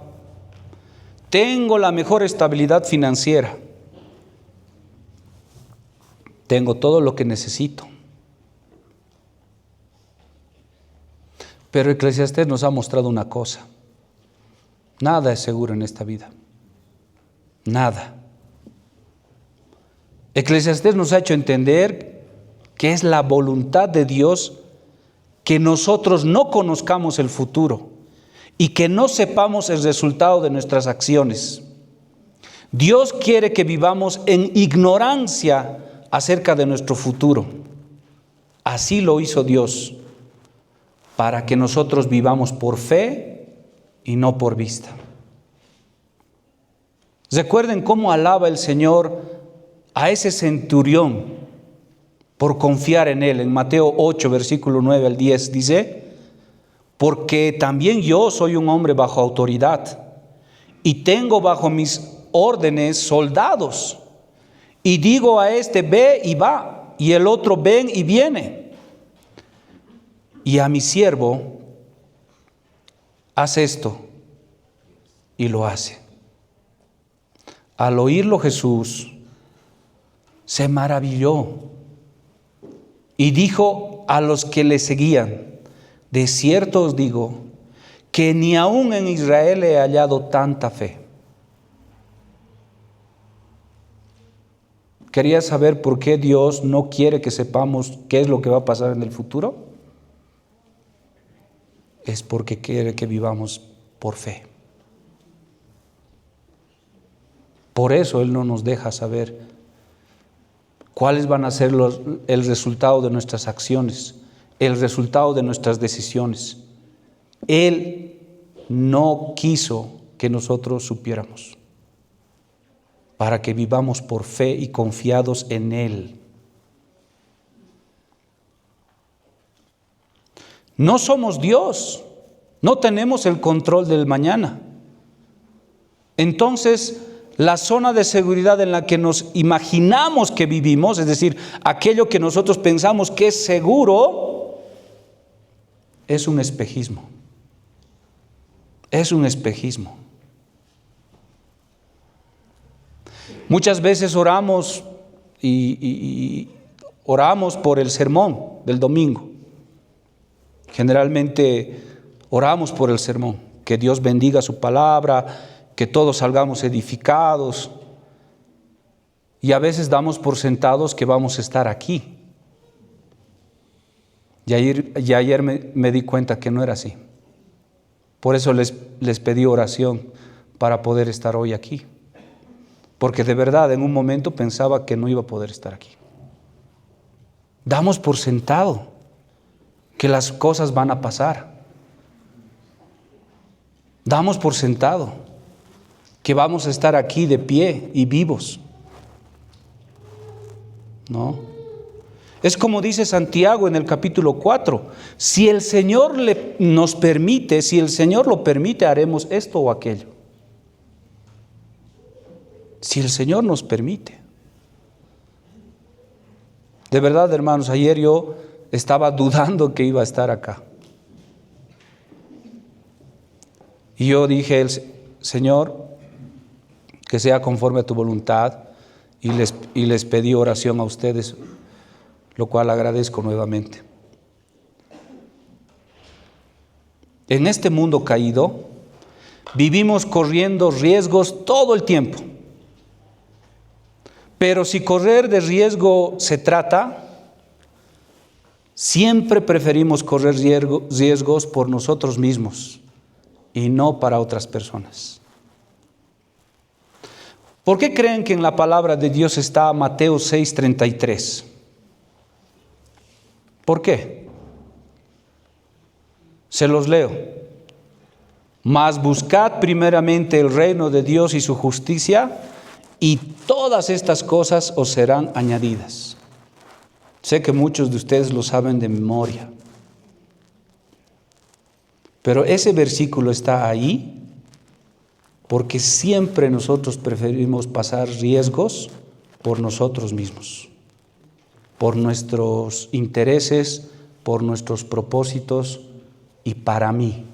Tengo la mejor estabilidad financiera. Tengo todo lo que necesito. Pero Eclesiastés nos ha mostrado una cosa: nada es seguro en esta vida. Nada. Eclesiastés nos ha hecho entender que es la voluntad de Dios que nosotros no conozcamos el futuro y que no sepamos el resultado de nuestras acciones. Dios quiere que vivamos en ignorancia acerca de nuestro futuro. Así lo hizo Dios, para que nosotros vivamos por fe y no por vista. Recuerden cómo alaba el Señor a ese centurión por confiar en Él. En Mateo 8, versículo 9 al 10 dice: porque también yo soy un hombre bajo autoridad y tengo bajo mis órdenes soldados, y digo a este ve y va, y el otro ven y viene, y a mi siervo haz esto, y lo hace. Al oírlo Jesús se maravilló y dijo a los que le seguían: de cierto os digo que ni aún en Israel he hallado tanta fe. ¿Querías saber por qué Dios no quiere que sepamos qué es lo que va a pasar en el futuro? Es porque quiere que vivamos por fe. Por eso Él no nos deja saber cuáles van a ser el resultado de nuestras acciones, el resultado de nuestras decisiones. Él no quiso que nosotros supiéramos, para que vivamos por fe y confiados en Él. No somos Dios, no tenemos el control del mañana. Entonces, la zona de seguridad en la que nos imaginamos que vivimos, es decir, aquello que nosotros pensamos que es seguro, es un espejismo. Es un espejismo. Muchas veces oramos y oramos por el sermón del domingo. Generalmente oramos por el sermón, que Dios bendiga su palabra, que todos salgamos edificados. Y a veces damos por sentados que vamos a estar aquí. Y ayer me di cuenta que no era así. Por eso les pedí oración para poder estar hoy aquí. Porque de verdad en un momento pensaba que no iba a poder estar aquí. Damos por sentado que las cosas van a pasar. Damos por sentado que vamos a estar aquí de pie y vivos. ¿No? Es como dice Santiago en el capítulo 4. Si el Señor nos permite, si el Señor lo permite, haremos esto o aquello. Si el Señor nos permite. De verdad, hermanos, ayer yo estaba dudando que iba a estar acá. Y yo dije, Señor, que sea conforme a tu voluntad, y les pedí oración a ustedes, lo cual agradezco nuevamente. En este mundo caído, vivimos corriendo riesgos todo el tiempo. Pero si correr de riesgo se trata, siempre preferimos correr riesgos por nosotros mismos y no para otras personas. ¿Por qué creen que en la palabra de Dios está Mateo 6:33? ¿Por qué? Se los leo. Mas buscad primeramente el reino de Dios y su justicia, y todas estas cosas os serán añadidas. Sé que muchos de ustedes lo saben de memoria. Pero ese versículo está ahí porque siempre nosotros preferimos pasar riesgos por nosotros mismos, por nuestros intereses, por nuestros propósitos y para mí.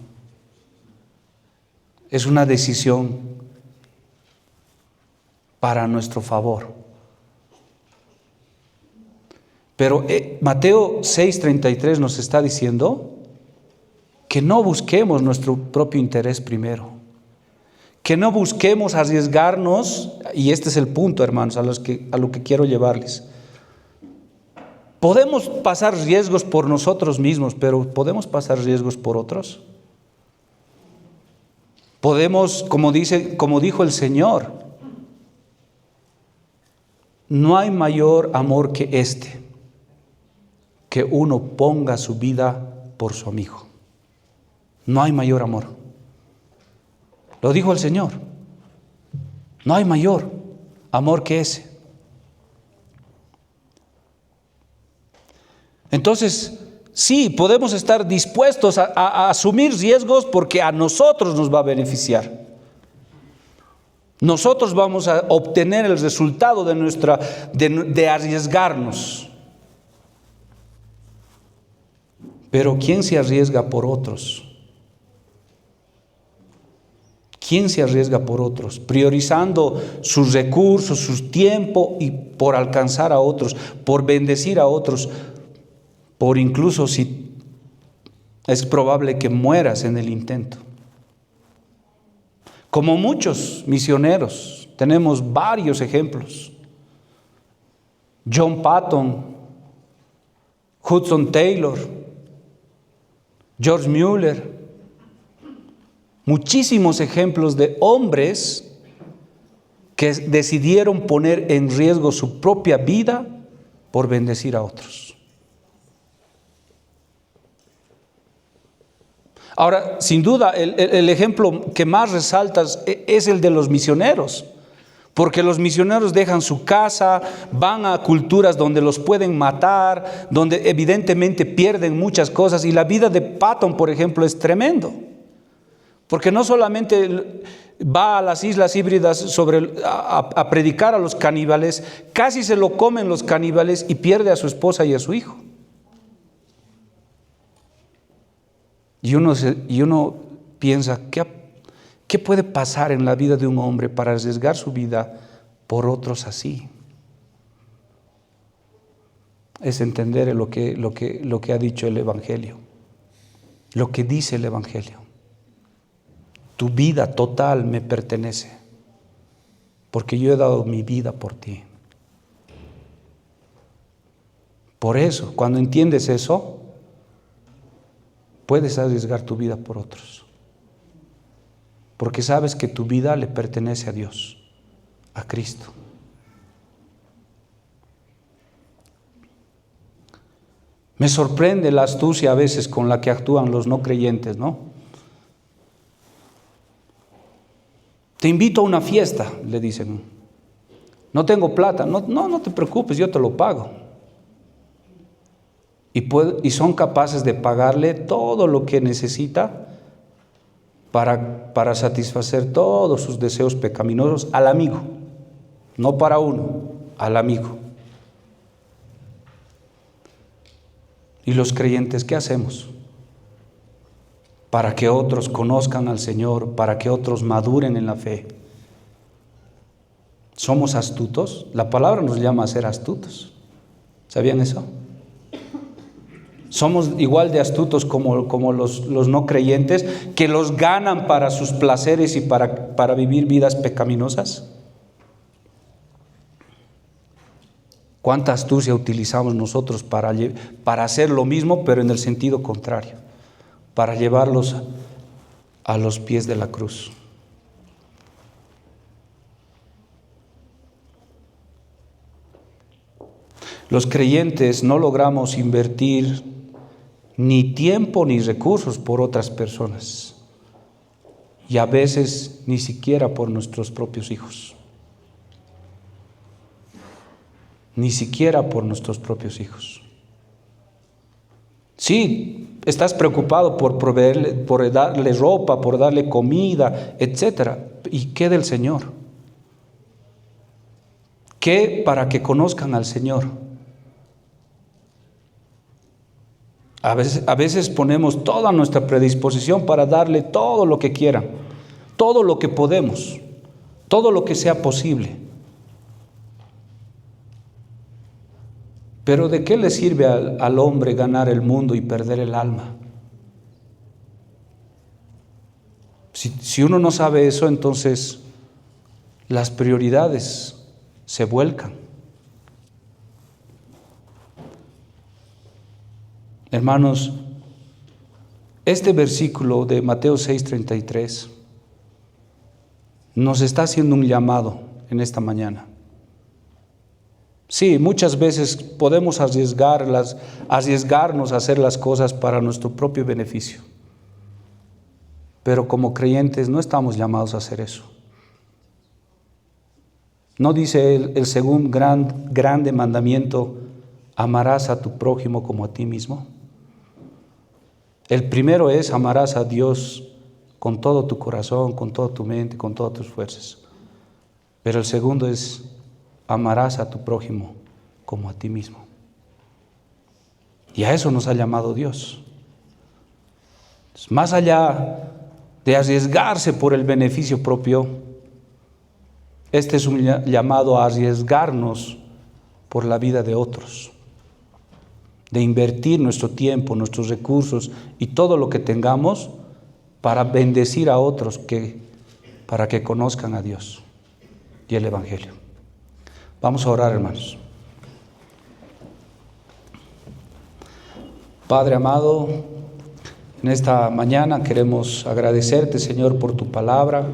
Es una decisión para nuestro favor. Pero Mateo 6:33 nos está diciendo que no busquemos nuestro propio interés primero, que no busquemos arriesgarnos, y este es el punto, hermanos, a lo que quiero llevarles. Podemos pasar riesgos por nosotros mismos, pero ¿podemos pasar riesgos por otros? Podemos, como dijo el Señor, no hay mayor amor que este, que uno ponga su vida por su amigo. No hay mayor amor. Lo dijo el Señor. No hay mayor amor que ese. Entonces, sí, podemos estar dispuestos a asumir riesgos porque a nosotros nos va a beneficiar. Nosotros vamos a obtener el resultado de arriesgarnos. Pero ¿quién se arriesga por otros? ¿Quién se arriesga por otros? Priorizando sus recursos, su tiempo y por alcanzar a otros, por bendecir a otros, por incluso si es probable que mueras en el intento. Como muchos misioneros, tenemos varios ejemplos. John Patton, Hudson Taylor, George Mueller, muchísimos ejemplos de hombres que decidieron poner en riesgo su propia vida por bendecir a otros. Ahora, sin duda, el ejemplo que más resaltas es el de los misioneros, porque los misioneros dejan su casa, van a culturas donde los pueden matar, donde evidentemente pierden muchas cosas, y la vida de Patton, por ejemplo, es tremendo, porque no solamente va a las Islas Híbridas a predicar a los caníbales, casi se lo comen los caníbales y pierde a su esposa y a su hijo. Y uno piensa, ¿qué puede pasar en la vida de un hombre para arriesgar su vida por otros así? Es entender lo que ha dicho el Evangelio, lo que dice el Evangelio. Tu vida total me pertenece, porque yo he dado mi vida por ti. Por eso, cuando entiendes eso, puedes arriesgar tu vida por otros, porque sabes que tu vida le pertenece a Dios, a Cristo. Me sorprende la astucia a veces con la que actúan los no creyentes, ¿no? Te invito a una fiesta, le dicen. No tengo plata. No te preocupes, yo te lo pago. Y son capaces de pagarle todo lo que necesita para satisfacer todos sus deseos pecaminosos al amigo, no para uno, al amigo. ¿Y los creyentes qué hacemos? Para que otros conozcan al Señor, para que otros maduren en la fe. ¿Somos astutos? La palabra nos llama a ser astutos. ¿Sabían eso? Somos igual de astutos como los no creyentes, que los ganan para sus placeres y para vivir vidas pecaminosas. ¿Cuánta astucia utilizamos nosotros para hacer lo mismo, pero en el sentido contrario? Para llevarlos a los pies de la cruz. Los creyentes no logramos invertir ni tiempo ni recursos por otras personas, y a veces ni siquiera por nuestros propios hijos. Ni siquiera por nuestros propios hijos. Sí, estás preocupado por proveerle, por darle ropa, por darle comida, etcétera. ¿Y qué del Señor? ¿Qué para que conozcan al Señor? A veces ponemos toda nuestra predisposición para darle todo lo que quieran, todo lo que podemos, todo lo que sea posible. Pero ¿de qué le sirve al hombre ganar el mundo y perder el alma? Si uno no sabe eso, entonces las prioridades se vuelcan. Hermanos, este versículo de Mateo 6:33 nos está haciendo un llamado en esta mañana. Sí, muchas veces podemos arriesgarnos a hacer las cosas para nuestro propio beneficio. Pero como creyentes no estamos llamados a hacer eso. ¿No dice el segundo grande mandamiento, amarás a tu prójimo como a ti mismo? El primero es amarás a Dios con todo tu corazón, con toda tu mente, con todas tus fuerzas. Pero el segundo es amarás a tu prójimo como a ti mismo. Y a eso nos ha llamado Dios. Más allá de arriesgarse por el beneficio propio, este es un llamado a arriesgarnos por la vida de otros, de invertir nuestro tiempo, nuestros recursos y todo lo que tengamos para bendecir a otros, para que conozcan a Dios y el Evangelio. Vamos a orar, hermanos. Padre amado, en esta mañana queremos agradecerte, Señor, por tu palabra,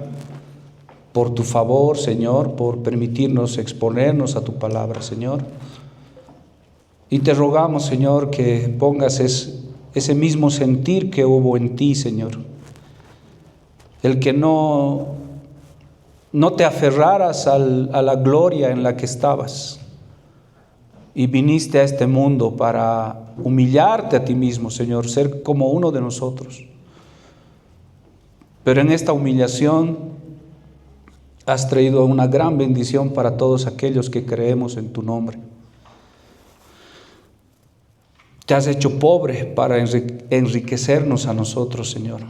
por tu favor, Señor, por permitirnos exponernos a tu palabra, Señor. Y te rogamos, Señor, que pongas ese mismo sentir que hubo en ti, Señor. El que no te aferraras a la gloria en la que estabas y viniste a este mundo para humillarte a ti mismo, Señor, ser como uno de nosotros. Pero en esta humillación has traído una gran bendición para todos aquellos que creemos en tu nombre. Te has hecho pobre para enriquecernos a nosotros, Señor.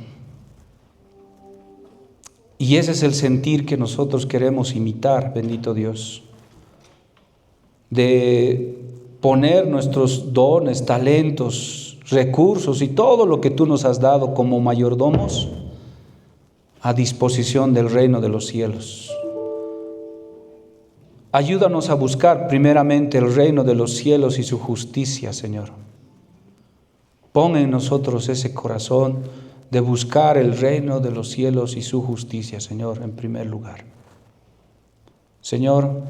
Y ese es el sentir que nosotros queremos imitar, bendito Dios. De poner nuestros dones, talentos, recursos y todo lo que tú nos has dado como mayordomos a disposición del reino de los cielos. Ayúdanos a buscar primeramente el reino de los cielos y su justicia, Señor. Pon en nosotros ese corazón de buscar el reino de los cielos y su justicia, Señor, en primer lugar. Señor,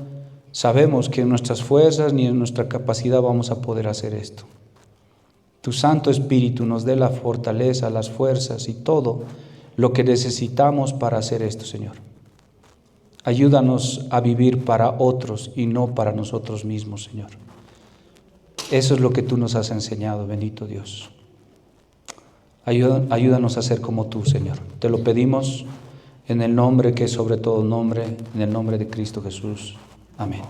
sabemos que en nuestras fuerzas ni en nuestra capacidad vamos a poder hacer esto. Tu Santo Espíritu nos dé la fortaleza, las fuerzas y todo lo que necesitamos para hacer esto, Señor. Ayúdanos a vivir para otros y no para nosotros mismos, Señor. Eso es lo que tú nos has enseñado, bendito Dios. Ayúdanos a ser como tú, Señor. Te lo pedimos en el nombre que es sobre todo nombre, en el nombre de Cristo Jesús. Amén.